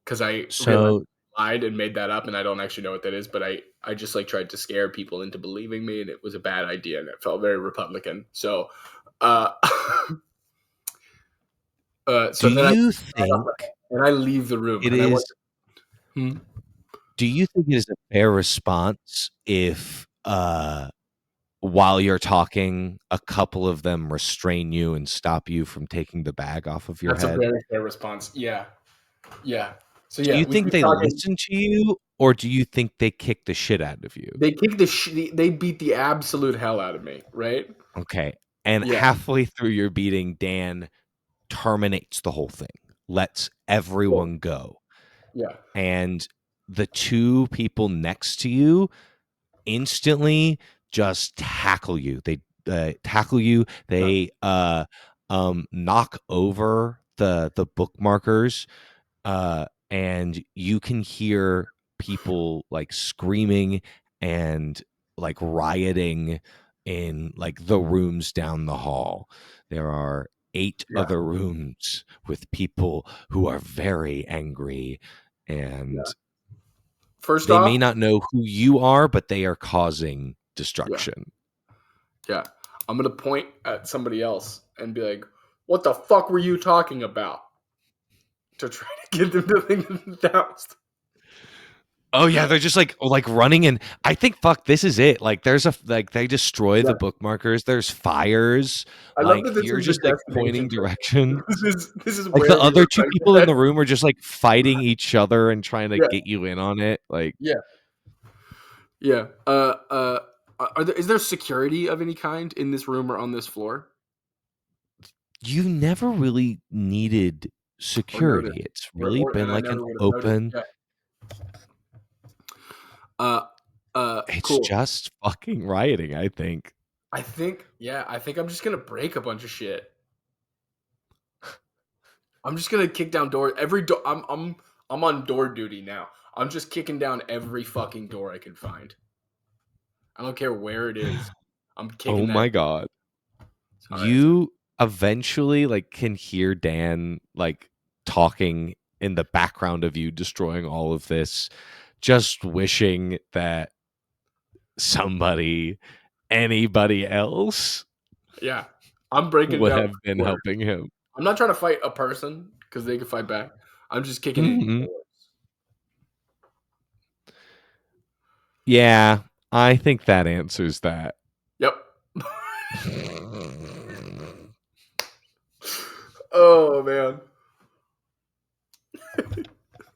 because I realized So I lied and made that up, and I don't actually know what that is. But I just like tried to scare people into believing me, and it was a bad idea, and it felt very Republican. So, uh, do so then I you think and I leave the room, it and I went. is do you think it is a fair response if while you're talking, a couple of them restrain you and stop you from taking the bag off of your That's a head? very fair response. Yeah, yeah. So Do yeah, you we think keep they talking. listen to you, or do you think they kick the shit out of you? They kick they beat the absolute hell out of me, right? Okay. And Yeah, halfway through your beating, Dan terminates the whole thing, lets cool. everyone go. Yeah. And the two people next to you instantly just tackle you. They tackle you. Yeah. They knock over the bookmarkers, and you can hear people like screaming and like rioting in like the rooms down the hall. There are 8 Yeah. other rooms with people who are very angry, Yeah. and First they may off, not know who you are, but they are causing yeah. destruction. Yeah. I'm gonna point at somebody else and be like, "What the fuck were you talking about?" To try to get them to think that. Oh yeah, they're just like running, and I think fuck this is it. Like there's a like they destroy Yeah. the bookmarkers. There's fires. I love that Like this you're is the just like destination pointing for directions. this is Like the where we other were 2 trying to people in get. the room are just like fighting each other and trying to Yeah. get you in on it. Like Yeah. Yeah. Is there security of any kind in this room or on this floor? you never really needed Or noticed? security. It's really Or been and I like an never would have noticed. open. Yeah. Uh It's cool. just fucking rioting, I think. I think I'm just gonna break a bunch of shit. I'm just gonna kick down doors. Every door I'm on door duty now. I'm just kicking down every fucking door I can find. I don't care where it is. I'm Oh kicking that. my god. All right. You eventually like can hear Dan like talking in the background of you destroying all of this, just wishing that somebody, anybody else Yeah. I'm breaking would down have been doors. helping him. I'm not trying to fight a person because they can fight back. I'm just kicking in Mhm. doors. Yeah, I think that answers that. Yep. Oh man.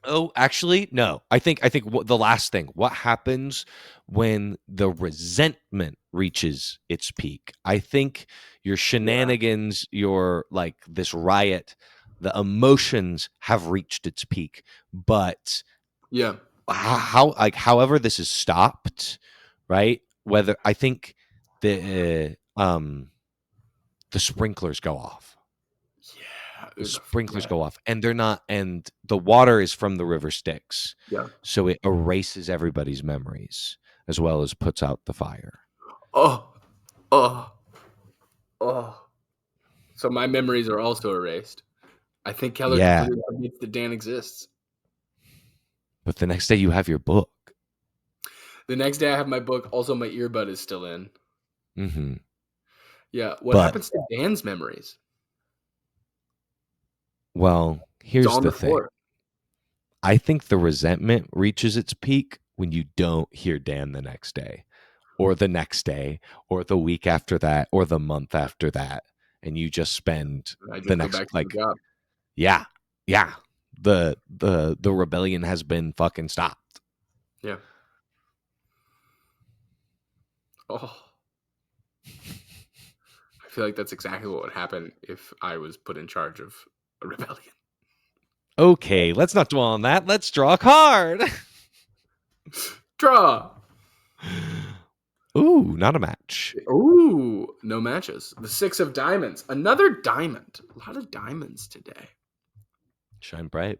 Oh, actually, no. I think the last thing, what happens when the resentment reaches its peak? I think your Yeah. shenanigans, your like this riot, the emotions have reached its peak. But Yeah. how like however this is stopped, right? Whether I think the sprinklers go off. Yeah. The Dude, sprinklers yeah. go off, and they're not, and the water is from the river Styx, Yeah. so it erases everybody's memories as well as puts out the fire. Oh. Oh. Oh. So my memories are also erased. I think Keller Yeah, completely admits that Dan exists. but the next day you have your book. The next day I have my book. Also, my earbud is still in. Hmm. Yeah. What But happens to Dan's memories? well, It's here's on the the thing. floor. I think the resentment reaches its peak when you don't hear Dan the next day, or the next day, or the week after that, or the month after that, and you just spend I the just go next back to the like job. yeah, yeah. The rebellion has been fucking stopped. Yeah. Oh. I feel like that's exactly what would happen if I was put in charge of a rebellion. Okay, let's not dwell on that. Let's draw a card. Draw. Ooh, not a match. Ooh, no matches. The 6 of diamonds. Another diamond. A lot of diamonds today. Shine bright.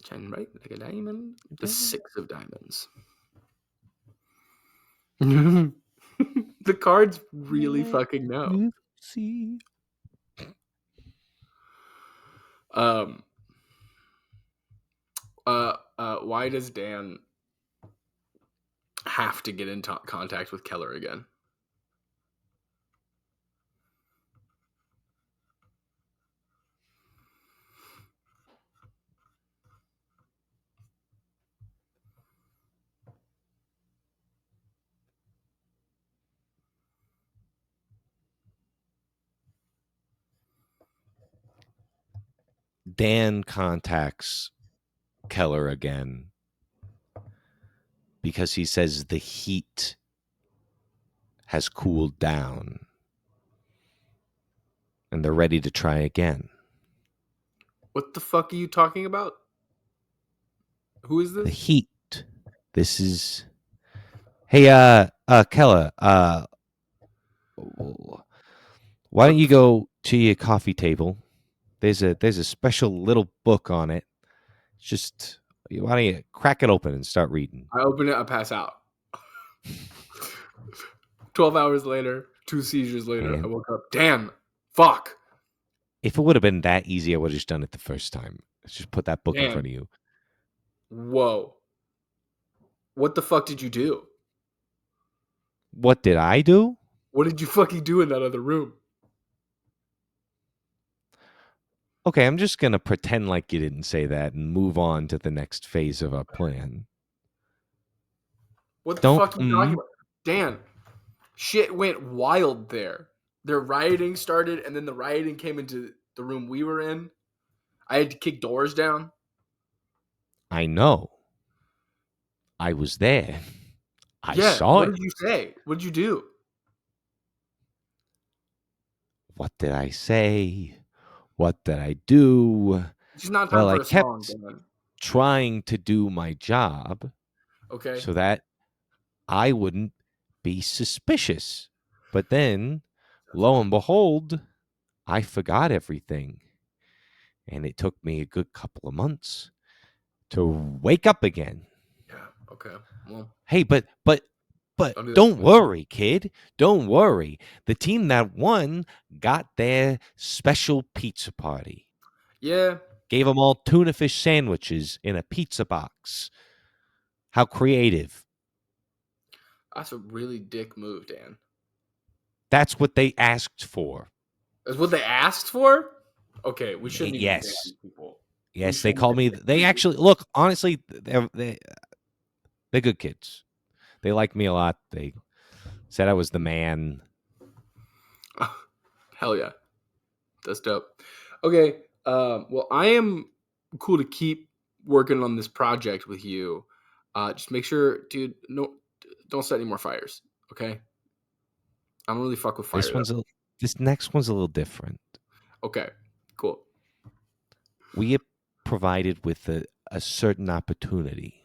Shining bright like a diamond. The Diamond. 6 of diamonds. The cards really Let fucking know. you see. Um. Why does Dan have to get in contact with Keller again? Dan contacts Keller again because he says the heat has cooled down and they're ready to try again. What the fuck are you talking about? Who is The this? heat. This is. Hey, Keller, why don't What you the f- go to your coffee table? There's a special little book on it. Just why don't you crack it open and start reading? I open it, I pass out. 12 hours later, 2 seizures later, I And woke up. Dan, fuck. if it would have been that easy, I would have just done it the first time. Let's just put that book in Dan, front of you. whoa. What the fuck did you do? What did I do? What did you fucking do in that other room? Okay, I'm just gonna pretend like you didn't say that and move on to the next phase of our plan. What the Don't. fuck are you talking about? Dan, shit went wild there. Their rioting started, and then the rioting came into the room we were in. I had to kick doors down. I know. I was there. I Yeah, saw what it. did you say? What did you do? What did I say? What did I do? It's just not time Well, for I a song, kept Dan. trying to do my job Okay. so that I wouldn't be suspicious. But then, lo and behold, I forgot everything. And it took me a good couple of months to wake up again. Yeah. Okay. Well, Hey, but don't do that to don't me. worry, kid. Don't worry. The team that won got their special pizza party. Yeah, Gave them all tuna fish sandwiches in a pizza box. How creative. that's a really dick move, Dan. That's what they asked for. That's what they asked for? Okay, we shouldn't even be paying Yes. these people. We Yes, they shouldn't called even me. be They paying these actually look. Honestly, they're good kids. They like me a lot. They said I was the man. people. Hell yeah. That's dope. Okay, well, I am cool to keep working on this project with you. Just make sure, dude, no, don't set any more fires, okay? I don't really fuck with fire, This though. one's a, this next one's a little different. Okay, cool. We are provided with a certain opportunity.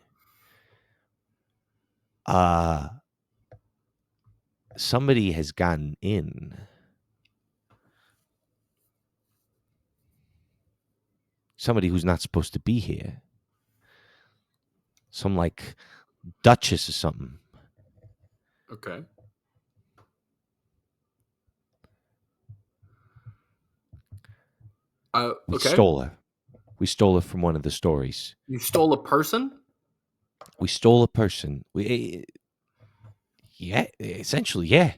Uh Somebody has gotten in. Somebody who's not supposed to be here. Some like duchess or something. Okay. We Okay. stole her. We stole her from one of the stories. You stole a person? We stole a person. Yeah, essentially, yeah.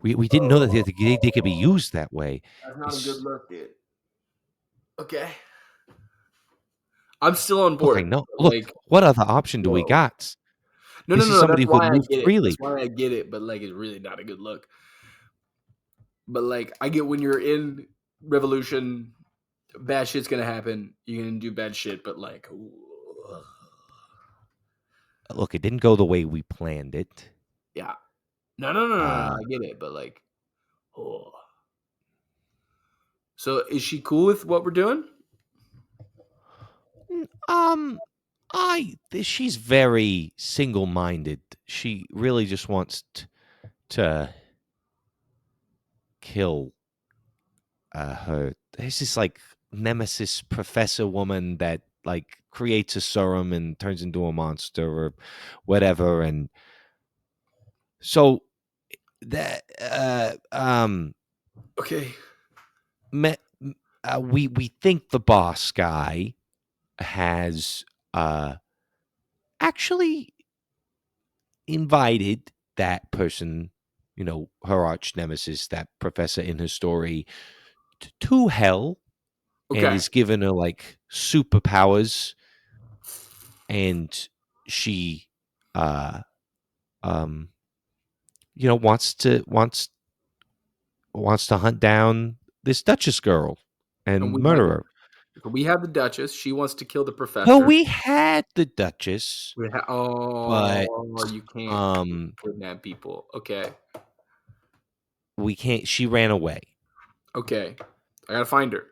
We didn't know that they could be used that way. That's not a good It's, look, dude. Okay. I'm still on look, I board. know. But Look, like, what other option do we whoa. got? No, no, This is no. somebody That's who could why I move get it. That's freely. why I get it. But like, it's really not a good look. But like, I get when you're in revolution, bad shit's gonna happen. You're gonna do bad shit. But like, ooh, Look, it didn't go the way we planned it. yeah. No, no, no, no, no. Uh, I get it. But like, oh. So is she cool with what we're doing? N- um, she's very single-minded. She really just wants to kill her. There's this like nemesis professor woman that like creates a serum and turns into a monster or whatever, and so that Okay. me, we think the boss guy has uh actually invited that person, her arch nemesis, that professor in his story, to hell, and Okay. is given her like superpowers, and she uh um wants to hunt down this Duchess girl And and we murder have her. we have the Duchess. She wants to kill the Well, professor. we had the Duchess, but Oh, you can't um kidnap people. Okay. we can't. She ran away. Okay. I gotta find her.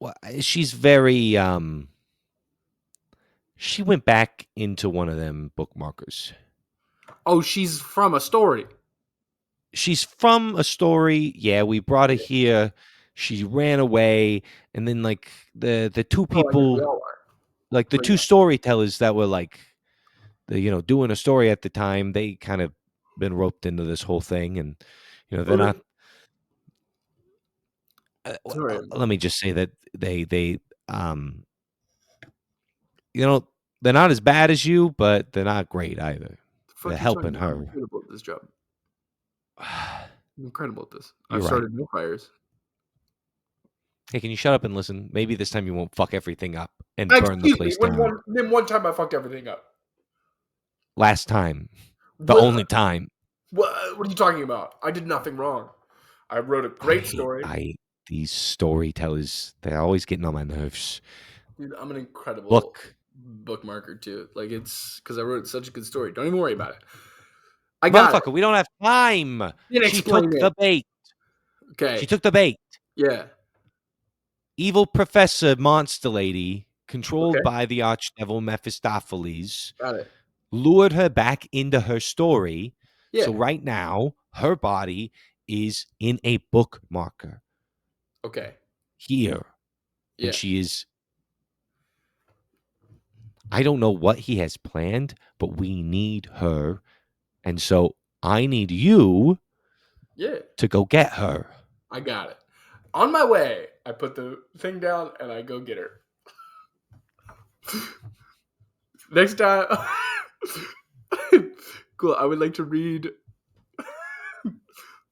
Well, she's very she went back into one of them bookmarkers. Oh, she's from a story. She's from a story. Yeah, we brought her here. She ran away, and then like the two Oh, I guess we people, all are. like the But two yeah. storytellers that were like doing a story at the time, they kind of been roped into this whole thing, and they're not. Sorry. Let me just say that they um you know they're not as bad as you, but they're not great either. The They're fuck you talking helping about? I'm her. incredible at this job. I'm incredible at this. I've You're right. started no fires. Hey, can you shut up and listen? Maybe this time you won't fuck everything up and burn the Excuse me. place down. Name one time I fucked everything up. Last time, the What, only time. what are you talking about? I did nothing wrong. I wrote a great story. I these storytellers. They're always getting on my nerves. Dude, I'm an incredible Look, bookmarker too. Like it's because I wrote such a good story. Don't even worry about it. I got it. motherfucker, we don't have time. You can She explain took it. the bait. She Okay. took the bait. Yeah. Evil Professor Monster Lady, controlled Okay. by the archdevil Mephistopheles, Got it. lured her back into her story. So Yeah. right now, her body is in a bookmarker Okay. here. And Yeah. she is, I don't know what he has planned, but we need her. And so I need you Yeah. to go get her. I got it. On my way, I put the thing down and I go get her. Next time, cool. I would like to read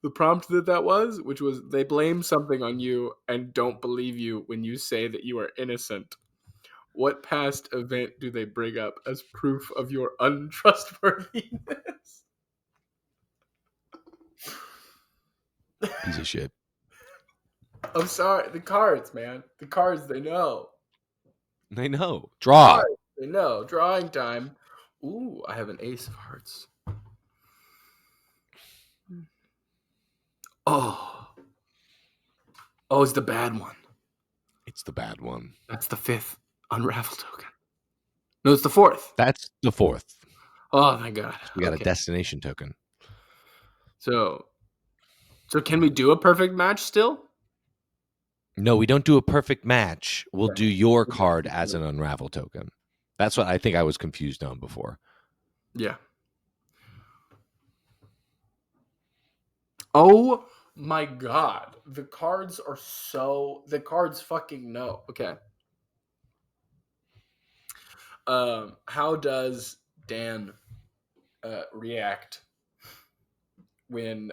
the prompt that was, which was they blame something on you and don't believe you when you say that you are innocent. What past event do they bring up as proof of your untrustworthiness? Piece of shit. I'm sorry. The cards, man. The cards, they know. They know. The Draw. cards, they know. Drawing time. Ooh, I have an ace of hearts. Oh. Oh, it's the bad one. It's the bad one. That's the fifth unravel token. No, it's the fourth. That's the fourth. Oh, thank God. We got a Okay. destination token. So can we do a perfect match still? No, we don't do a perfect match. We'll Okay. do your card as an unravel token. That's what I think I was confused on before. Yeah. Oh my God. The cards fucking know. Okay. How does Dan react when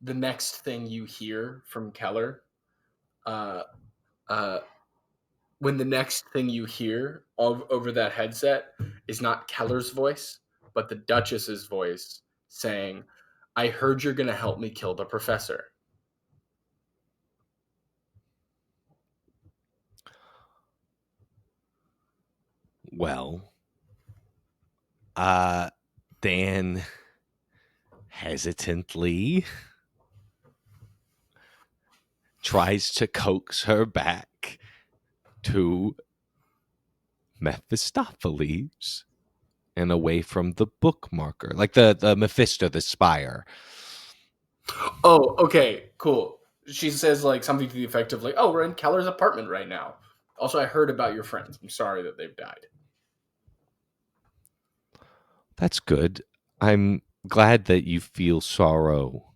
the next thing you hear from Keller, uh, uh, when the next thing you hear over that headset is not Keller's voice, but the Duchess's voice saying, I heard you're going to help me kill the professor. Well, Dan hesitantly tries to coax her back to Mephistopheles and away from the bookmarker, like the Mephisto, the spire. Oh, okay, cool. She says like something to the effect of like, "Oh, we're in Keller's apartment right now. Also, I heard about your friends. I'm sorry that they've died." That's good. I'm glad that you feel sorrow.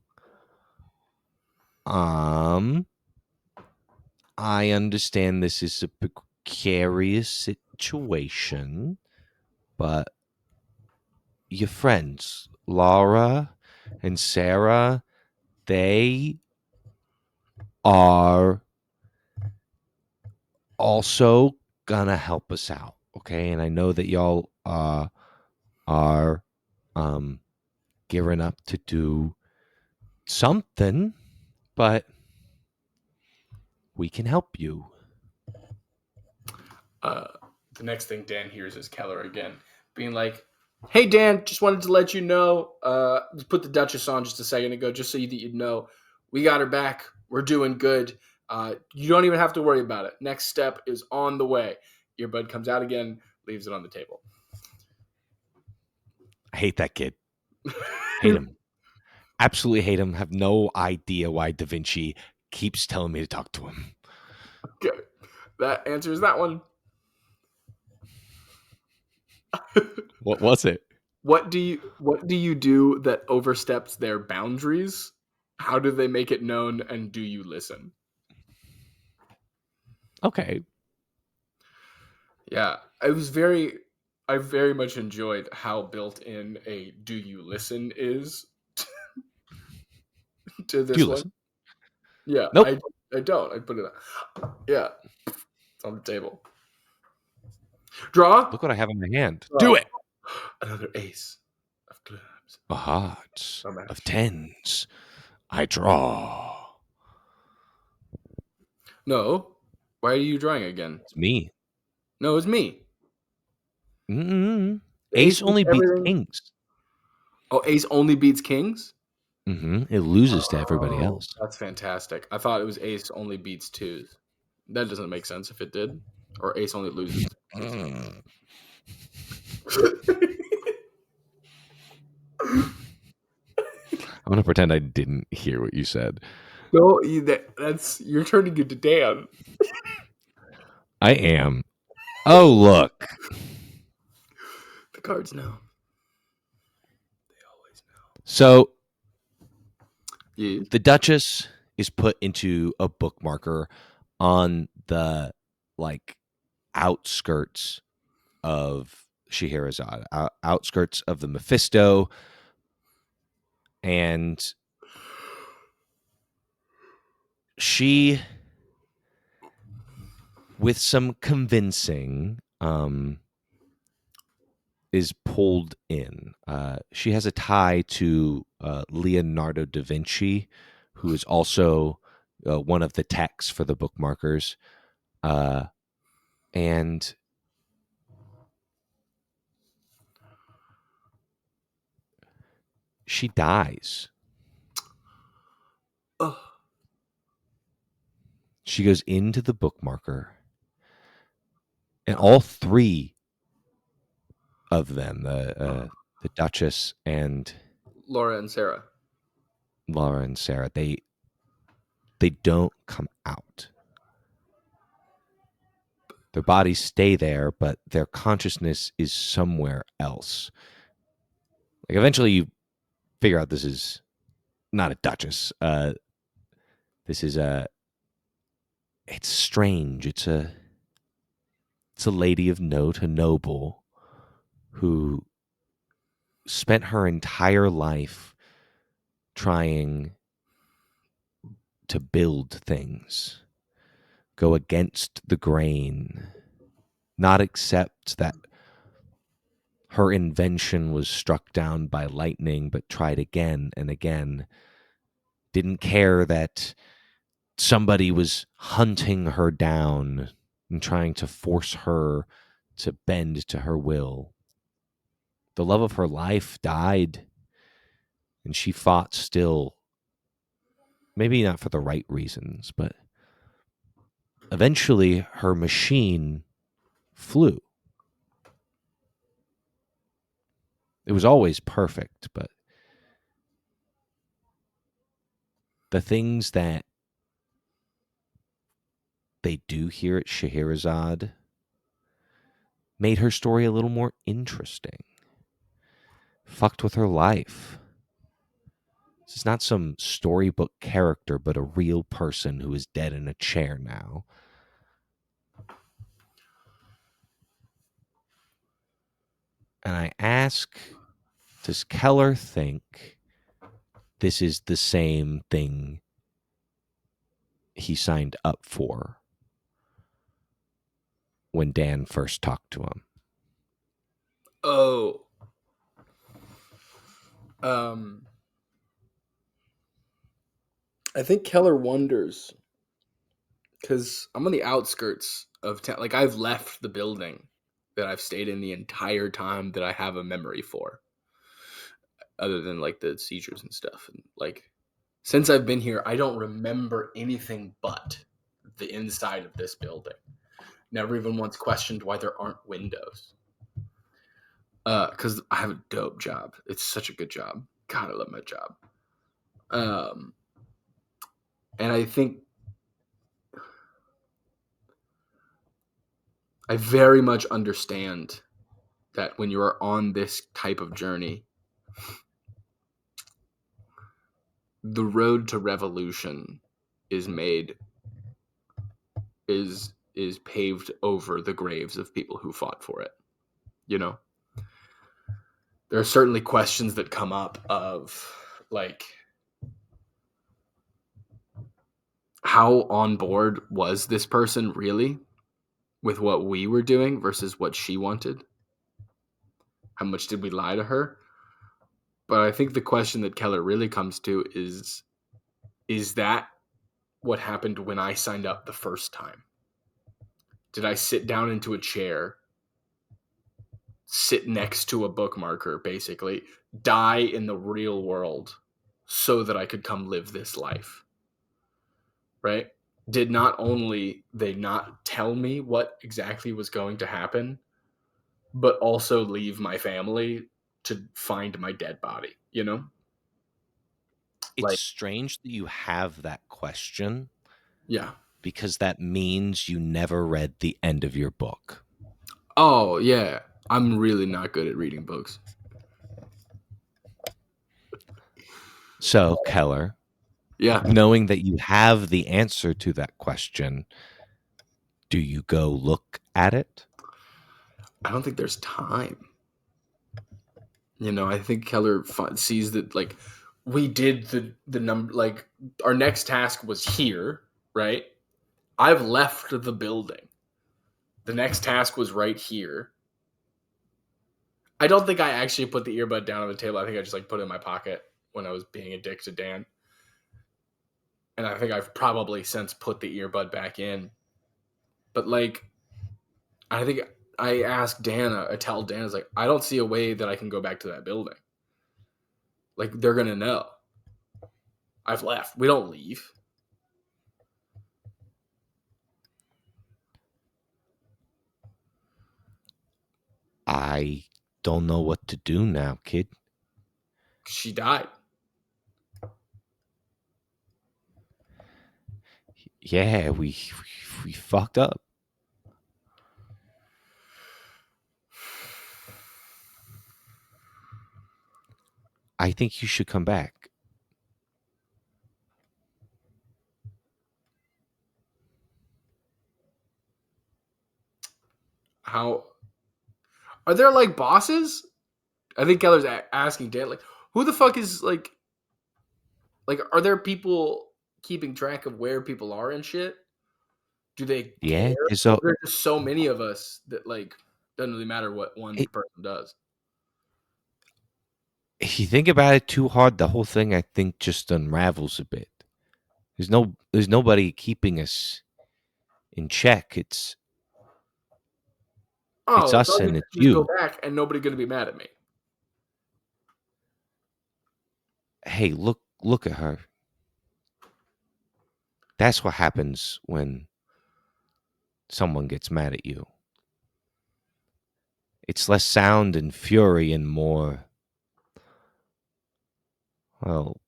Um, I understand this is a precarious situation, but your friends, Laura and Sarah, they are also gonna help us out. Okay. And I know that y'all are gearing up to do something, but we can help you. Uh, the next thing Dan hears is Keller again, being like, "Hey Dan, just wanted to let you know. Just put the Duchess on just a second ago, just so that you'd know, we got her back. We're doing good. You don't even have to worry about it. Next step is on the way." Earbud comes out again, leaves it on the table. I hate that kid. Hate him. Absolutely hate him. Have no idea why Da Vinci keeps telling me to talk to him. Okay. That answers that one. What was it? What do you do that oversteps their boundaries? How do they make it known, and do you listen? Okay. Yeah, I very much enjoyed how built in a "do you listen" is to Do this you one. listen? Yeah, Nope. I don't. I put it. Yeah, it's on the table. Draw. Look what I have in my hand. Do Draw. it. Another ace of clubs. A heart A of match. tens. I draw. No. Why are you drawing again? It's me. No, it's me. Mm-mm. Ace Ace beats only beats everything. kings. Oh, ace only beats kings? It loses to everybody Oh, else. that's fantastic. I thought it was ace only beats twos. That doesn't make sense if it did. Or ace only loses to aces. I'm gonna pretend I didn't hear what you said. No, that's you're turning into Dan. I am. Oh, look. The cards know. They always So know. Yes. the Duchess is put into a bookmarker on the like outskirts of Scheherazade, outskirts of the Mephisto, and she, with some convincing, is pulled in. She has a tie to Leonardo da Vinci, who is also one of the techs for the bookmarkers, and she dies. Ugh. She goes into the bookmarker, and all three of them, the Duchess and Laura and Sarah. Laura and Sarah, they don't come out. Their bodies stay there, but their consciousness is somewhere else. Like eventually, you figure out this is not a duchess. This is a. It's strange. It's a lady of note, a noble, who spent her entire life trying to build things, go against the grain, not accept that her invention was struck down by lightning, but tried again and again. Didn't care that somebody was hunting her down and trying to force her to bend to her will. The love of her life died, and she fought still. Maybe not for the right reasons, but eventually her machine flew. It was always perfect, but the things that they do here at Scheherazade made her story a little more interesting. Fucked with her life. This is not some storybook character, but a real person who is dead in a chair now. And I ask, does Keller think this is the same thing he signed up for when Dan first talked to him? Oh. Um. I think Keller wonders because I'm on the outskirts of town. Like I've left the building that I've stayed in the entire time that I have a memory for, other than like the seizures and stuff. And like since I've been here, I don't remember anything but the inside of this building. Never even once questioned why there aren't windows. Because I have a dope job. It's such a good job. God, I love my job. Um, and I think I very much understand that when you are on this type of journey, the road to revolution is made is paved over the graves of people who fought for it. You know, there are certainly questions that come up of like how on board was this person really with what we were doing versus what she wanted? How much did we lie to her? But I think the question that Keller really comes to is that what happened when I signed up the first time? Did I sit down into a chair, sit next to a bookmarker, basically, die in the real world so that I could come live this life? Right? Did not only they not tell me what exactly was going to happen, but also leave my family to find my dead body, you know? It's Like, strange that you have that question yeah. because that means you never read the end of your book. Oh, yeah. I'm really not good at reading books. So, Keller, Yeah. knowing that you have the answer to that question, do you go look at it? I don't think there's time. You know, I think Keller sees that like we did the number like our next task was here, right? I've left the building. The next task was right here. I don't think I actually put the earbud down on the table. I think I just like put it in my pocket when I was being a dick to Dan. And I think I've probably since put the earbud back in. But like I think I asked Dan, I tell Dan, I was like, I don't see a way that I can go back to that building. Like they're gonna know. I've left. We don't leave. I don't know what to do now, kid. She died. Yeah, we fucked up. I think you should come back. How are there like bosses? I think Keller's asking Dan, like, who the fuck is like, are there people keeping track of where people are and shit? Do they Yeah, care? there's Or a are there just so many of us that like doesn't really matter what one it, person does? if you think about it too hard, the whole thing I think just unravels a bit. There's nobody keeping us in check. It's Oh, so us I and could it's just go you. back and nobody gonna be mad at me. Hey, look at her. That's what happens when someone gets mad at you. It's less sound and fury and more, well,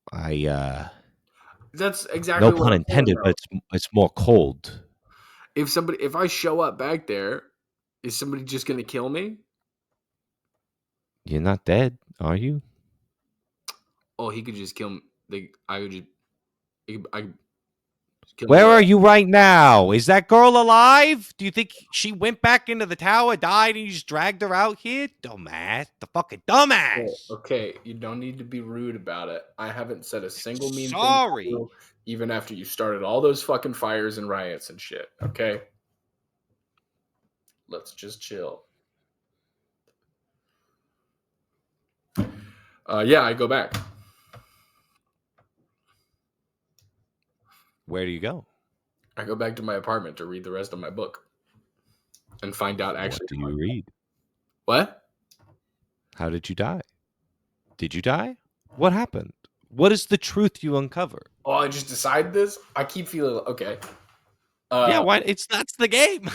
That's no exactly what pun I'm saying intended, though. but it's more cold. If I show up back there, is somebody just gonna kill me? You're not dead, are you? Oh, he could just kill me. I could just I could just kill me Where right. are you right now? Is that girl alive? Do you think she went back into the tower, died, and you just dragged her out here? Dumbass. The fucking Oh, dumbass. okay, you don't need to be rude about it. I haven't said a single mean thing to Sorry. you, even after you started all those fucking fires and riots and shit. Okay, let's just chill. Yeah, I go back. Where do you go? I go back to my apartment to read the rest of my book and find out What actually do you read? what. How did you die? Did you die? What happened? What is the truth you uncover? Oh, I just decided this. I keep feeling okay. Yeah, Uh, why? It's that's the game.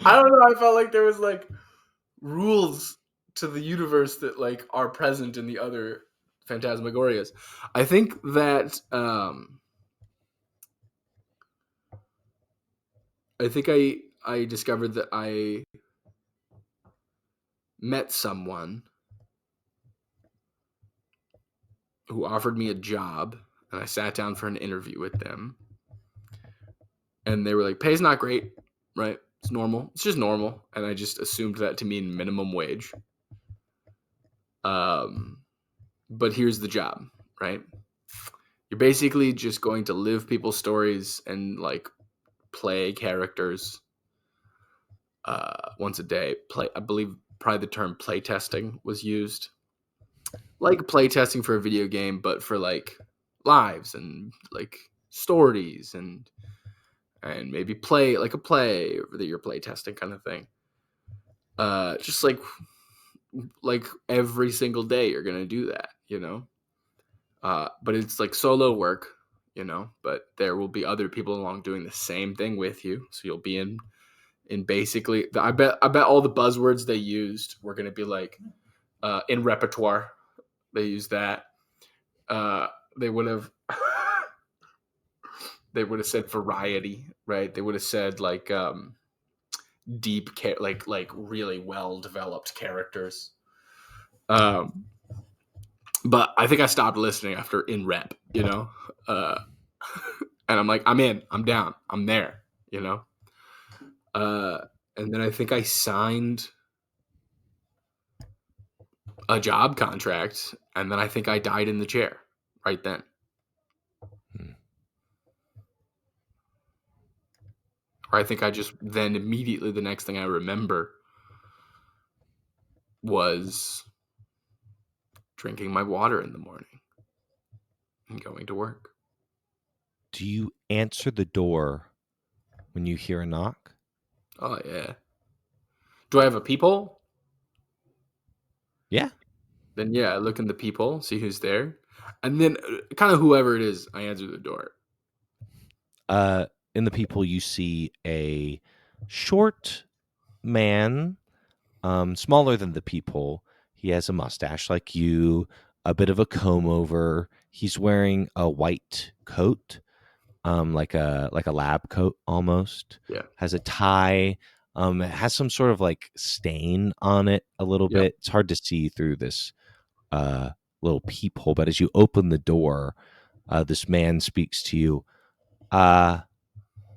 I don't know. I felt like there was like rules to the universe that like are present in the other Phantasmagorias. I think that I discovered that I met someone who offered me a job, and I sat down for an interview with them, and they were like, "Pay's not great, right? It's normal. It's just normal," and I just assumed that to mean minimum wage. Um, but here's the job, right? You're basically just going to live people's stories and like play characters once a day. Play, I believe, probably the term play testing was used, like play testing for a video game, but for like lives and like stories and maybe play like a play that you're play testing kind of thing. Just like every single day you're gonna do that, you know. But it's like solo work, you know. But there will be other people along doing the same thing with you, so you'll be in basically. I bet all the buzzwords they used were gonna be like in repertoire. They used that. Uh, they would have they would have said variety, right? They would have said like deep like really well developed characters. Um, but I think I stopped listening after in rep, you know. Uh, and I'm like, I'm in, I'm down, I'm there, you know. Uh, and then I think I signed a job contract, and then I think I died in the chair right then. Hmm. Or I think I just then immediately the next thing I remember was drinking my water in the morning and going to work. Do you answer the door when you hear a knock? Oh yeah. Do I have a peephole? Yeah. Then yeah, I look in the peephole, see who's there, and then kind of whoever it is, I answer the door. Uh, in the people, you see a short man, smaller than the people. He has a mustache like you, a bit of a comb over. He's wearing a white coat, like a lab coat almost. Yeah. Has a tie. It has some sort of like stain on it a little Yep. bit. It's hard to see through this uh, little peephole, but as you open the door, this man speaks to you. Uh,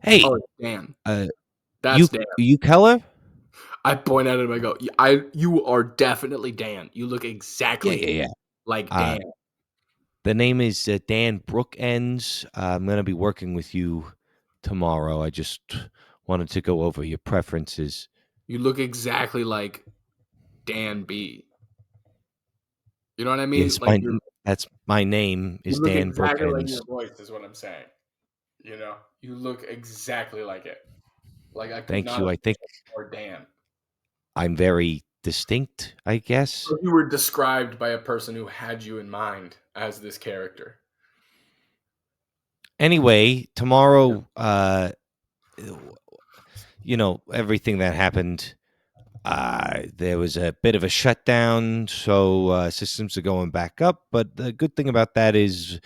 Oh, hey, it's Dan. uh, That's you Dan. you Keller? I point at him. I go, you are definitely Dan. You look Yeah, exactly yeah, yeah. like Uh, Dan. the name is Dan Brookends. I'm going to be working with you tomorrow. I just wanted to go over your preferences. You look exactly like Dan B. You know what I mean? Yes, Like that's my name you is look Dan exactly like Brookends. your voice. Is what I'm saying. You know, you look exactly like it. Like I could Thank not you. have I think or Dan. I'm very distinct, I guess. Or you were described by a person who had you in mind as this character. Anyway, Yeah. tomorrow, everything that happened, there was a bit of a shutdown, so systems are going back up. But the good thing about that is,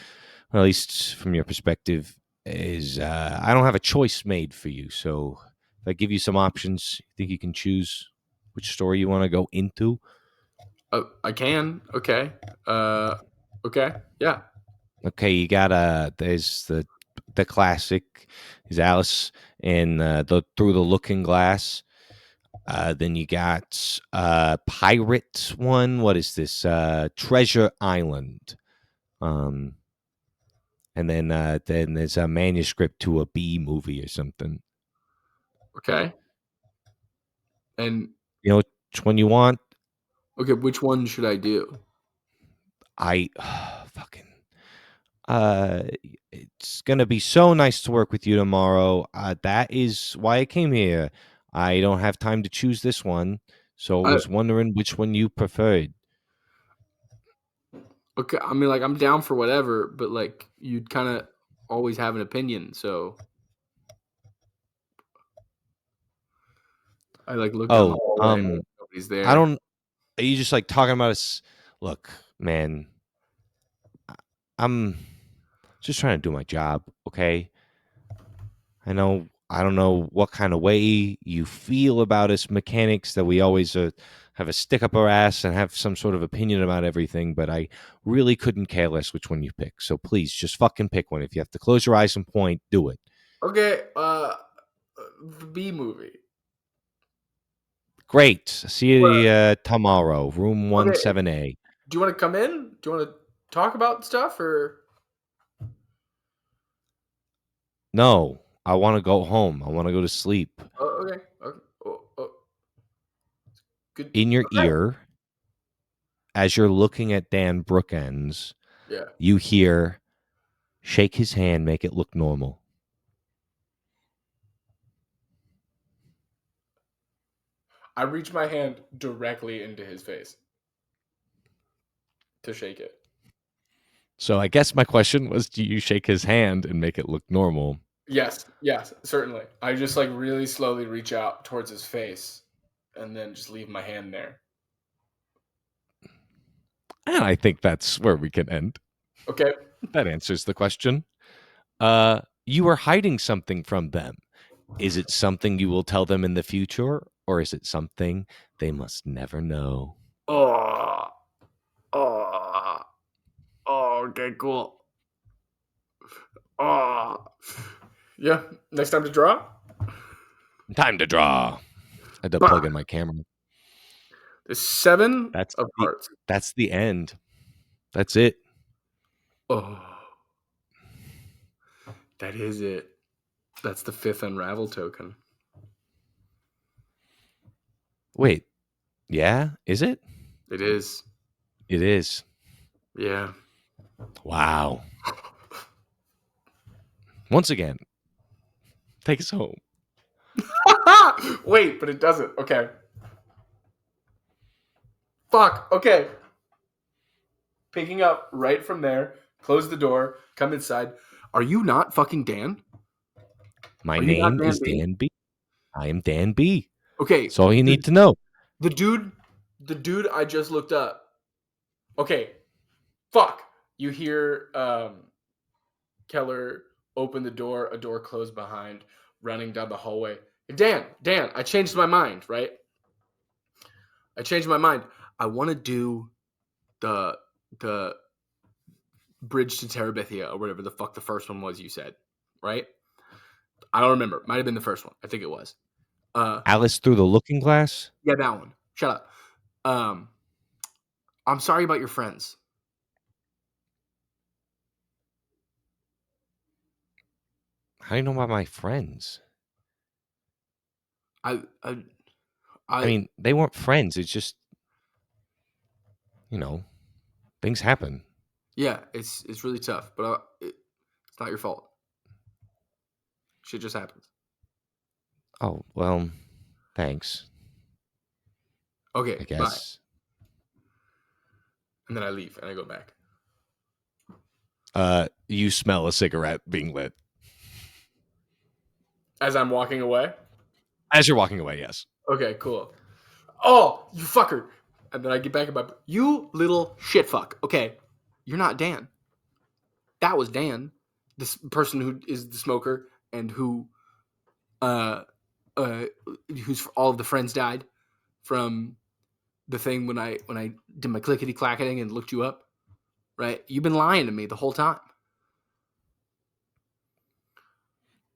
well, at least from your perspective, is I don't have a choice made for you. So if I give you some options, you think you can choose which story you want to go into? Oh, I can. Okay. Uh, okay. Yeah. Okay, you got there's the classic is Alice in the Through the Looking Glass. Then you got pirate one. What is this? Treasure Island. Um, and then there's a manuscript to a B movie or something. Okay. And You know which one you want? okay, which one should I do? I fucking uh it's gonna be so nice to work with you tomorrow. That is why I came here. I don't have time to choose this one, so I I, was wondering which one you preferred. okay, I mean, like I'm down for whatever, but like you'd kind of always have an opinion. So I like look down the Oh, hallway and nobody's I there. don't. Are you just like talking about us? Look, man, I'm just trying to do my job. Okay, I know. I don't know what kind of way you feel about us mechanics that we always have a stick up our ass and have some sort of opinion about everything, but I really couldn't care less which one you pick. So please, just fucking pick one. If you have to close your eyes and point, do it. Okay, the B movie. Great. See Well, you tomorrow, room okay, 17A. do you want to come in? Do you want to talk about stuff or? No, I want to go home. I want to go to sleep. Oh, okay. Okay. Good. In your Okay. ear, as you're looking at Dan Brookends, Yeah. you hear, shake his hand, make it look normal. I reach my hand directly into his face to shake it. So I guess my question was, do you shake his hand and make it look normal? Yes. Yes. Certainly. I just like really slowly reach out towards his face, and then just leave my hand there. And I think that's where we can end. Okay. That answers the question. You are hiding something from them. Is it something you will tell them in the future, or is it something they must never know? Oh. Oh. Oh. Okay. Cool. Oh. Yeah. Next time to draw. Time to draw. I had to Bah. plug in my camera. The seven That's of the hearts. that's the end. That's it. Oh. That is it. That's the fifth unravel token. Wait, yeah, is it? It is. It is. Yeah. Wow. Once again, take us home. Wait, but it doesn't. Okay. Fuck. Okay. Picking up right from there. Close the door. Come inside. Are you not fucking Dan? My Are you not name Dan is B? Dan B. I am Dan B. Okay. That's all you need The, to know. the dude. The dude I just looked up. Okay. Fuck. You hear Keller open the door. A door closed behind. Running down the hallway. Dan. I changed my mind. Right. I changed my mind. I want to do the the Bridge to Terabithia or whatever the fuck the first one was you said, right? I don't remember. Might have been the first one. I think it was. Uh Alice through the looking glass? yeah, that one. Shut up. Um I'm sorry about your friends. How do you know about my friends? I I I I mean, they weren't friends. It's just, you know, things happen. yeah, it's really tough, but it's not your fault. Shit just happens. Oh, well, thanks, Okay, I bye. guess. And then I leave and I go back. You smell a cigarette being lit. As I'm walking away. As you're walking away, yes. Okay, cool. Oh, you fucker. And then I get back in my you little shit fuck. Okay. You're not Dan. That was Dan, this person who is the smoker and uh, uh, whose all of the friends died from the thing when I did my clickety clacketing and looked you up. Right? You've been lying to me the whole time.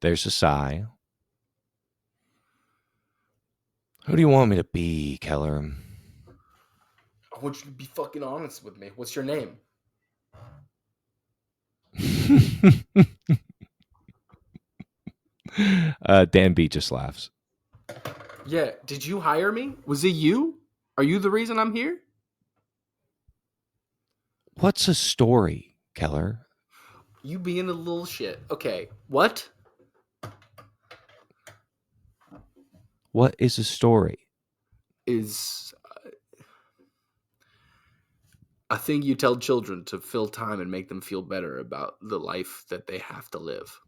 There's a sigh. Who do you want me to be, Keller? I want you to be fucking honest with me. What's your name? Dan B just laughs. Yeah. Did you hire me? Was it you? Are you the reason I'm here? What's a story, Keller? You being a little shit. Okay. What? What is a story? Is a thing you tell children to fill time and make them feel better about the life that they have to live.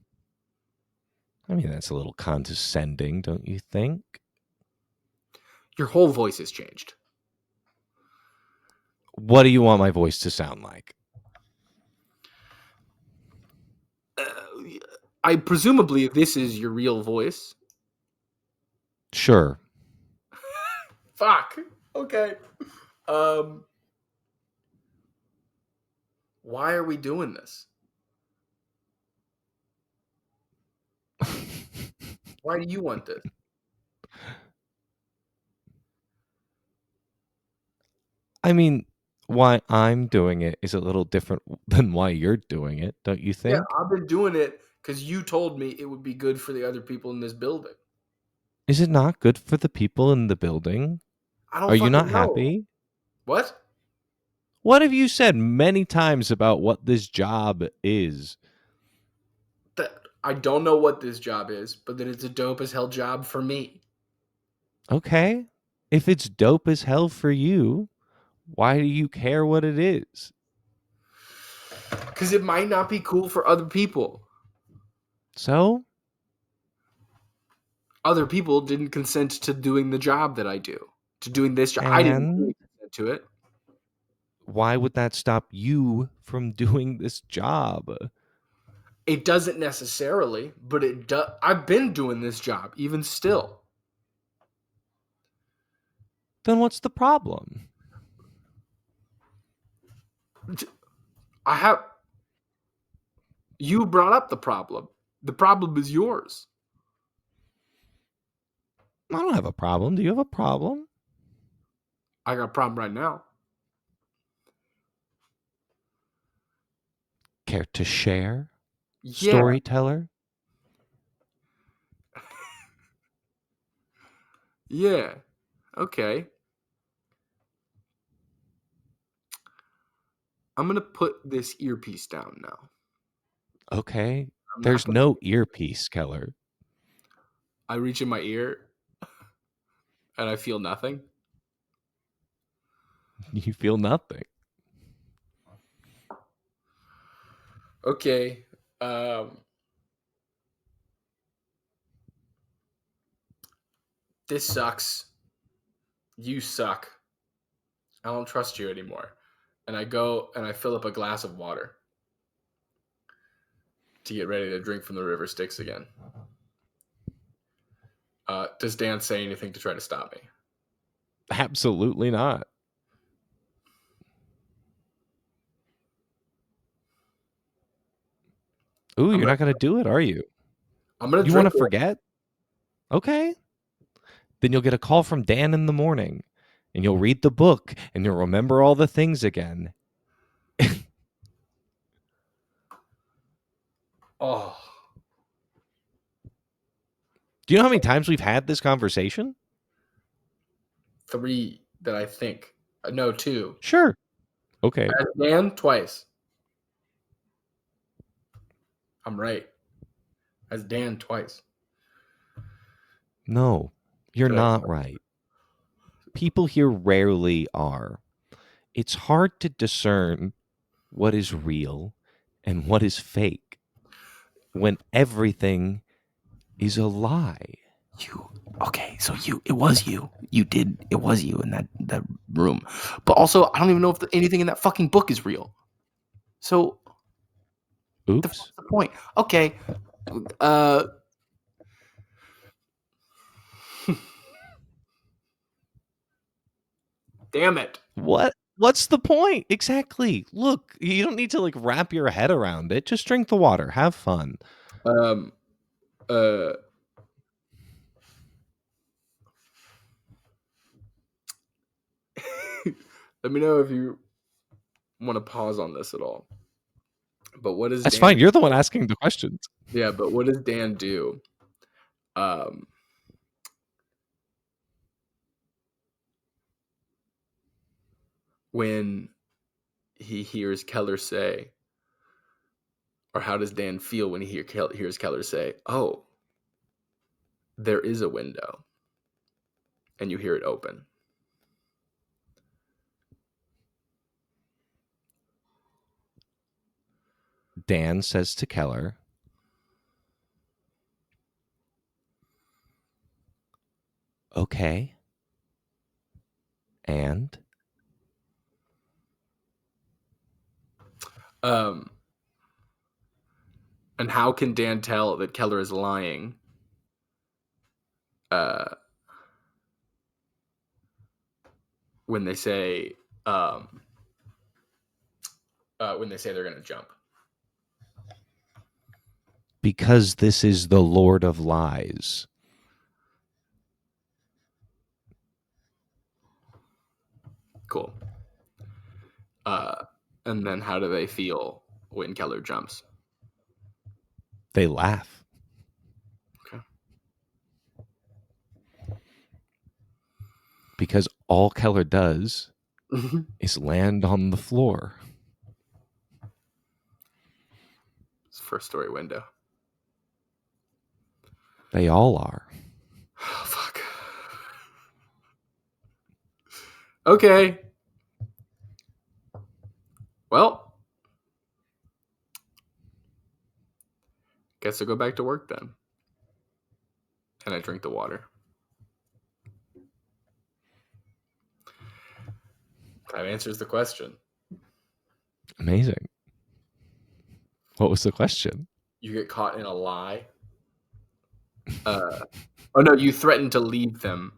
I mean, that's a little condescending, don't you think? Your whole voice has changed. What do you want my voice to sound like? Uh, I presumably this is your real voice. Sure. Fuck. Okay. Um. Why are we doing this? Why do you want this? I mean, why I'm doing it is a little different than why you're doing it, don't you Yeah, think? I've been doing it because you told me it would be good for the other people in this building. Is it not good for the people in the building? I Are don't you not fucking know. happy? What? What have you said many times about what this job is? That I don't know what this job is, but that it's a dope as hell job for me. Okay. If it's dope as hell for you, why do you care what it is? Because it might not be cool for other people. So, Other people didn't consent to doing the job that I do, to doing this job. I didn't and really consent to it. why would that stop you from doing this job? It doesn't necessarily, but it does. I've been doing this job even still. Then what's the problem? I have. You brought up the problem. The problem is yours. I don't have a problem. Do you have a problem? I got a problem right now. Care to share? Yeah. Storyteller? Yeah. Okay. I'm gonna put this earpiece down now. Okay. I'm not There's gonna. no earpiece, Keller. I reach in my ear and I feel nothing. You feel nothing. Okay. Um, this sucks. You suck. I don't trust you anymore. And I go and I fill up a glass of water to get ready to drink from the river Styx again. Does Dan say anything to try to stop me? Absolutely not. Ooh, I'm you're gonna not going to do it, are you? I'm gonna You want drink to it. forget? Okay. Then you'll get a call from Dan in the morning and you'll read the book and you'll remember all the things again. Oh, Do you know how many times we've had this conversation? three that I think. No, two. Sure. Okay. As Dan twice. I'm right. As Dan twice. No, you're Did I? not right. People here rarely are. It's hard to discern what is real and what is fake when everything is a lie. You okay? So it was you. It was you in that room. But also, I don't even know if anything in that fucking book is real. So Oops. what's the point? Okay. Uh. Damn it. What's the point? Exactly. Look, you don't need to like wrap your head around it. Just drink the water. Have fun. Um. Uh. Let me know if you want to pause on this at all. But what does That's fine. Dan? You're the one asking the questions. Yeah, but what does Dan do? Um. When he hears Keller say, or how does Dan feel when he hears Keller say, "Oh, there is a window," and you hear it open? Dan says to Keller, okay. And Um, and how can Dan tell that Keller is lying? Uh, when they say um, they're going to jump. because this is the Lord of Lies. Cool. And then how do they feel when Keller jumps? They laugh. Okay. Because all Keller does is land on the floor. It's first story window. They all are. Oh, fuck. Okay. Well, guess I'll go back to work then. And I drink the water. That answers the question. Amazing. What was the question? You get caught in a lie. Oh no, you threaten to leave them.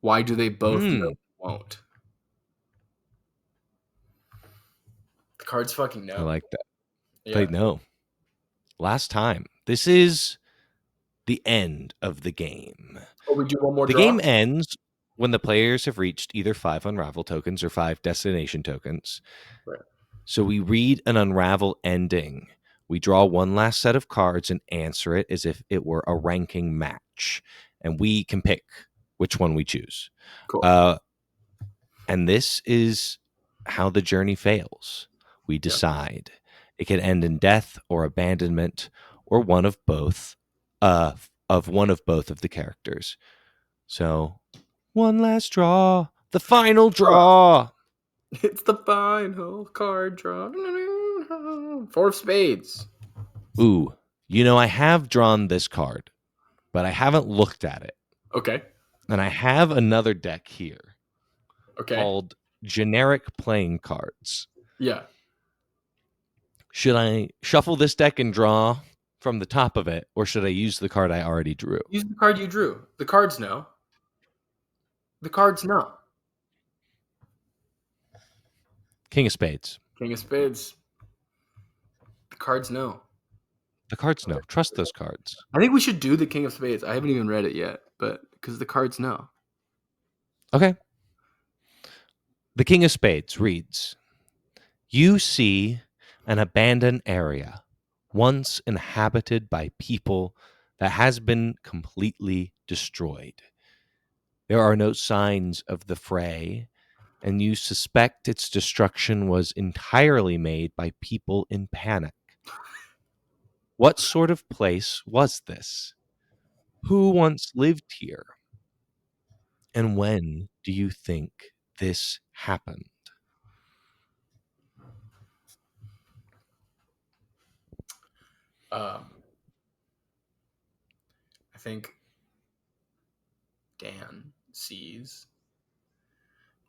Why do they both know won't? The cards fucking I know. like that. They Yeah. know. Last time. This is the end of the game. Oh, we do one more The draw? game ends when the players have reached either 5 unravel tokens or 5 destination tokens. Right. So we read an unravel ending. We draw one last set of cards and answer it as if it were a ranking match. And we can pick which one we choose. Cool. And this is how the journey fails. We decide. It can end in death or abandonment or one of both of one of both of the characters. So, one last draw, the final draw. It's the final card draw. 4 of spades. Ooh, I have drawn this card, but I haven't looked at it. Okay. And I have another deck here Okay. called generic playing cards. Yeah. Should I shuffle this deck and draw from the top of it, or should I use the card I already drew? Use the card you drew. The cards know. The cards know. King of Spades. King of spades. The cards know. The cards know. Trust those cards. I think we should do the King of Spades. I haven't even read it yet, but because the cards know. Okay. The King of Spades reads, you see an abandoned area, once inhabited by people, that has been completely destroyed. There are no signs of the fray, and you suspect its destruction was entirely made by people in panic. What sort of place was this? Who once lived here? And when do you think this happened? I think Dan sees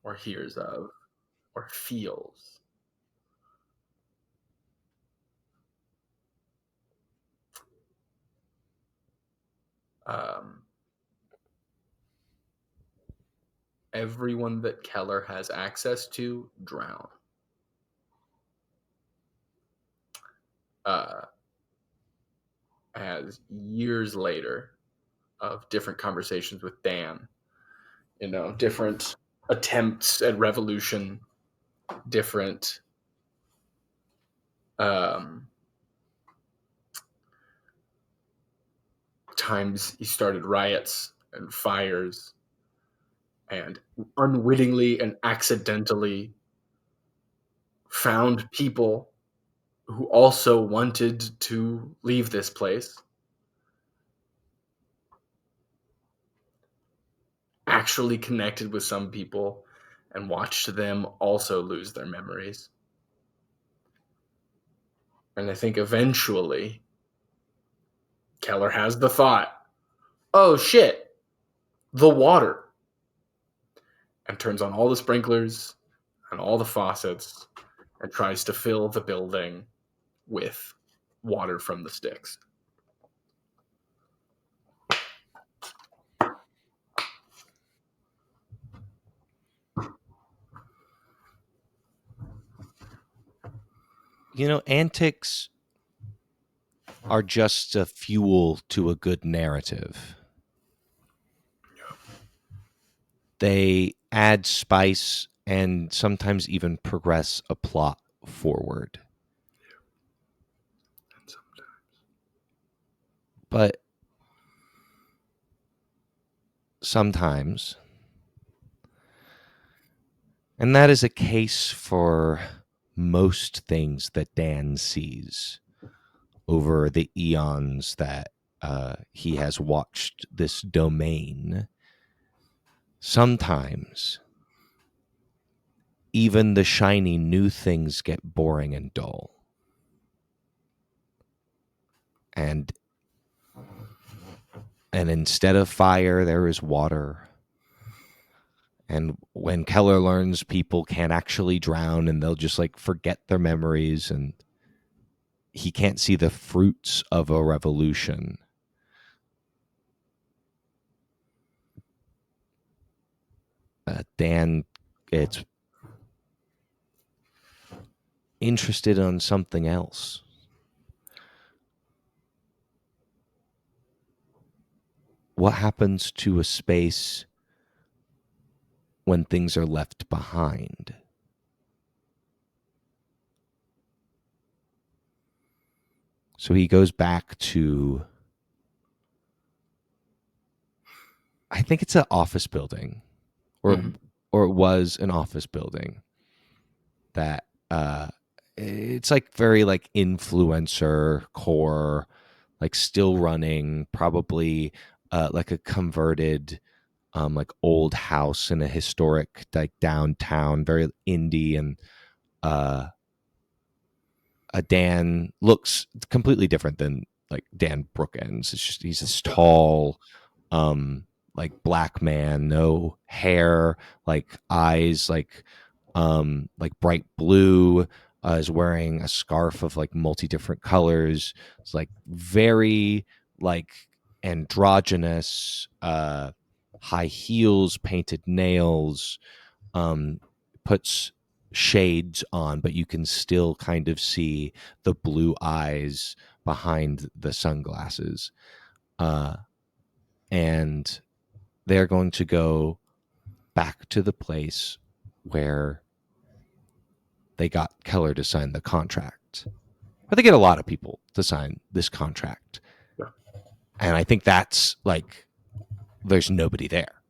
or hears of or feels everyone that Keller has access to drown. As years later of different conversations with Dan, different attempts at revolution, different um, times he started riots and fires and unwittingly and accidentally found people who also wanted to leave this place, actually connected with some people and watched them also lose their memories. And I think eventually Keller has the thought, oh shit, the water. and turns on all the sprinklers and all the faucets and tries to fill the building with water from the sticks. Antics are just a fuel to a good narrative. They add spice and sometimes even progress a plot forward. But sometimes, and that is a case for most things that Dan sees over the eons that he has watched this domain. Sometimes even the shiny new things get boring and dull. And instead of fire, there is water. And when Keller learns people can't actually drown and they'll just like forget their memories, and he can't see the fruits of a revolution, Dan gets interested on something else. What happens to a space when things are left behind? So he goes back to, I think it's an office building, or it was an office building that it's like very like influencer core, like still running, probably like a converted like old house in a historic like downtown, very indie. And Dan looks completely different than like Dan Brookends. It's just he's this tall, like black man, no hair, like eyes, like bright blue. Is wearing a scarf of like multi different colors. It's like very like androgynous. High heels, painted nails. Puts shades on, but you can still kind of see the blue eyes behind the sunglasses. And they're going to go back to the place where they got Keller to sign the contract. But they get a lot of people to sign this contract. Yeah. And I think that's like, there's nobody there.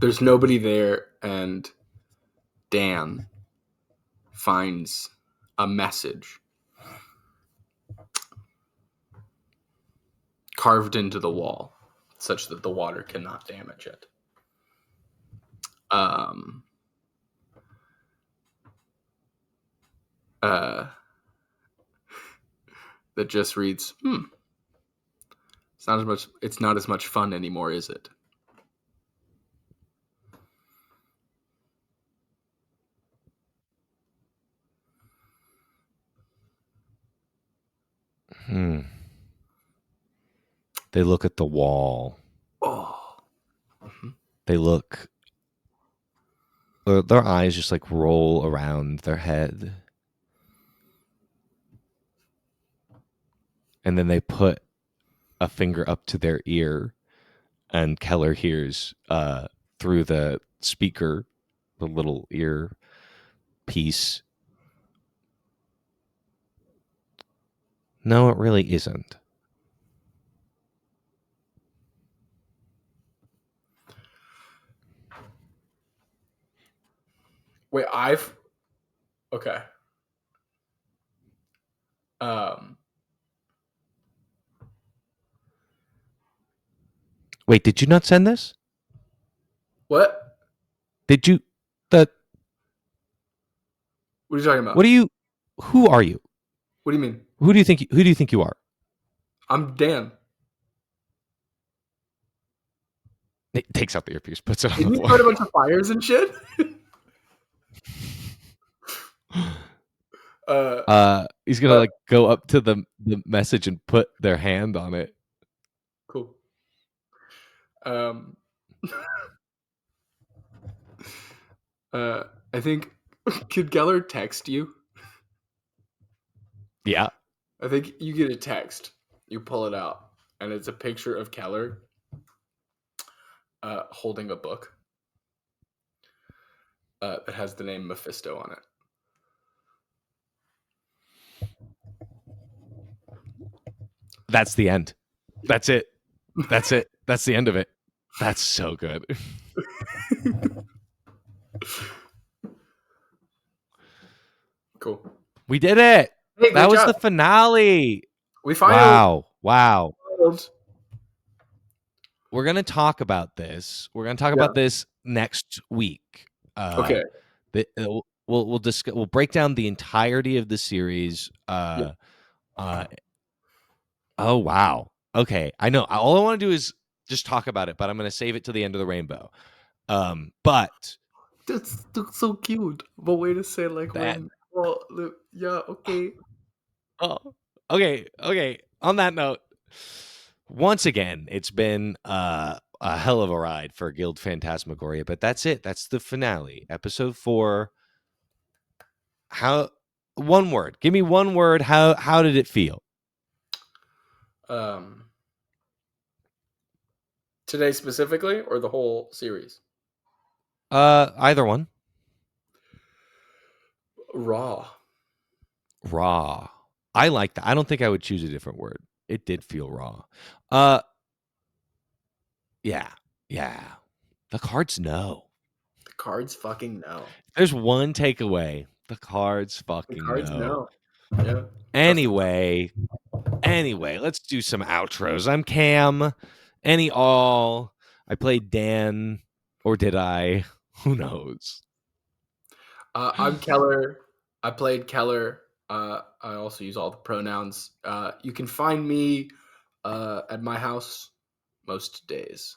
There's nobody there, and Dan finds a message carved into the wall such that the water cannot damage it. That just reads, it's not as much fun anymore, is it? They look at the wall. Oh. They look, their eyes just like roll around their head. And then they put a finger up to their ear, and Keller hears through the speaker, the little ear piece. No, it really isn't. Wait, okay. Wait, did you not send this? What? Did you? The What are you talking about? What are you? Who are you? What do you mean? Who do you think? Who do you think you are? I'm Dan. He takes out the earpiece, puts it on Didn't the you floor. start a bunch of fires and shit? Uh, He's gonna but like go up to the message and put their hand on it. cool. Um, I think could Geller text you? Yeah. I think you get a text. You pull it out, and it's a picture of Keller holding a book that has the name Mephisto on it. That's the end. That's it. That's it. That's the end of it. That's so good. Cool. We did it. Hey, That great was job. the finale. We finally. Wow. Wow. We're going to talk about this. We're going to talk Yeah. about this next week. Okay. We'll discuss. We'll break down the entirety of the series. Yeah. Oh wow. Okay, I know. All I want to do is just talk about it, but I'm going to save it to the end of the rainbow. But That's so cute. But way to say like that. when. Well, yeah. Okay. Oh, okay. Okay. On that note, once again, it's been a hell of a ride for Guild Phantasmagoria, but that's it. That's the finale, episode 4. How? One word. Give me one word. How did it feel? Um. Today specifically, or the whole series? Either one. Raw. Raw. I like that. I don't think I would choose a different word. It did feel raw. Uh, yeah, yeah. The cards know. The cards fucking know. There's one takeaway. The cards The fucking cards know. know. Yeah. Trust the Anyway, let's do some outros. I'm Cam. Any all. I played Dan, or did I? Who knows? I'm Keller. I played Keller. I also use all the pronouns. You can find me at my house most days.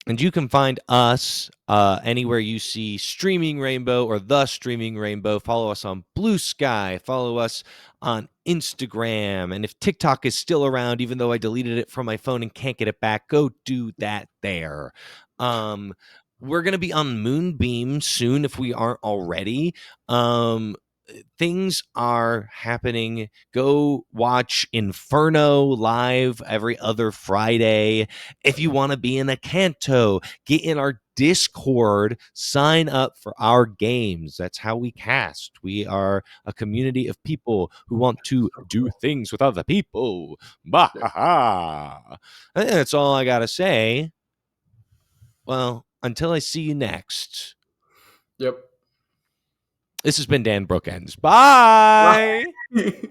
And you can find us anywhere you see Streaming Rainbow or The Streaming Rainbow. Follow us on Blue Sky. Follow us on Instagram. And if TikTok is still around, even though I deleted it from my phone and can't get it back, go do that there. We're going to be on Moonbeam soon if we aren't already. Things are happening. Go watch Inferno live every other Friday. If you want to be in a canto, get in our Discord, sign up for our games. That's how we cast. We are a community of people who want to do things with other people. Bah ha ha. I think that's all I got to say. Well, until I see you next, Yep. this has been Dan Brookends. Bye. Bye.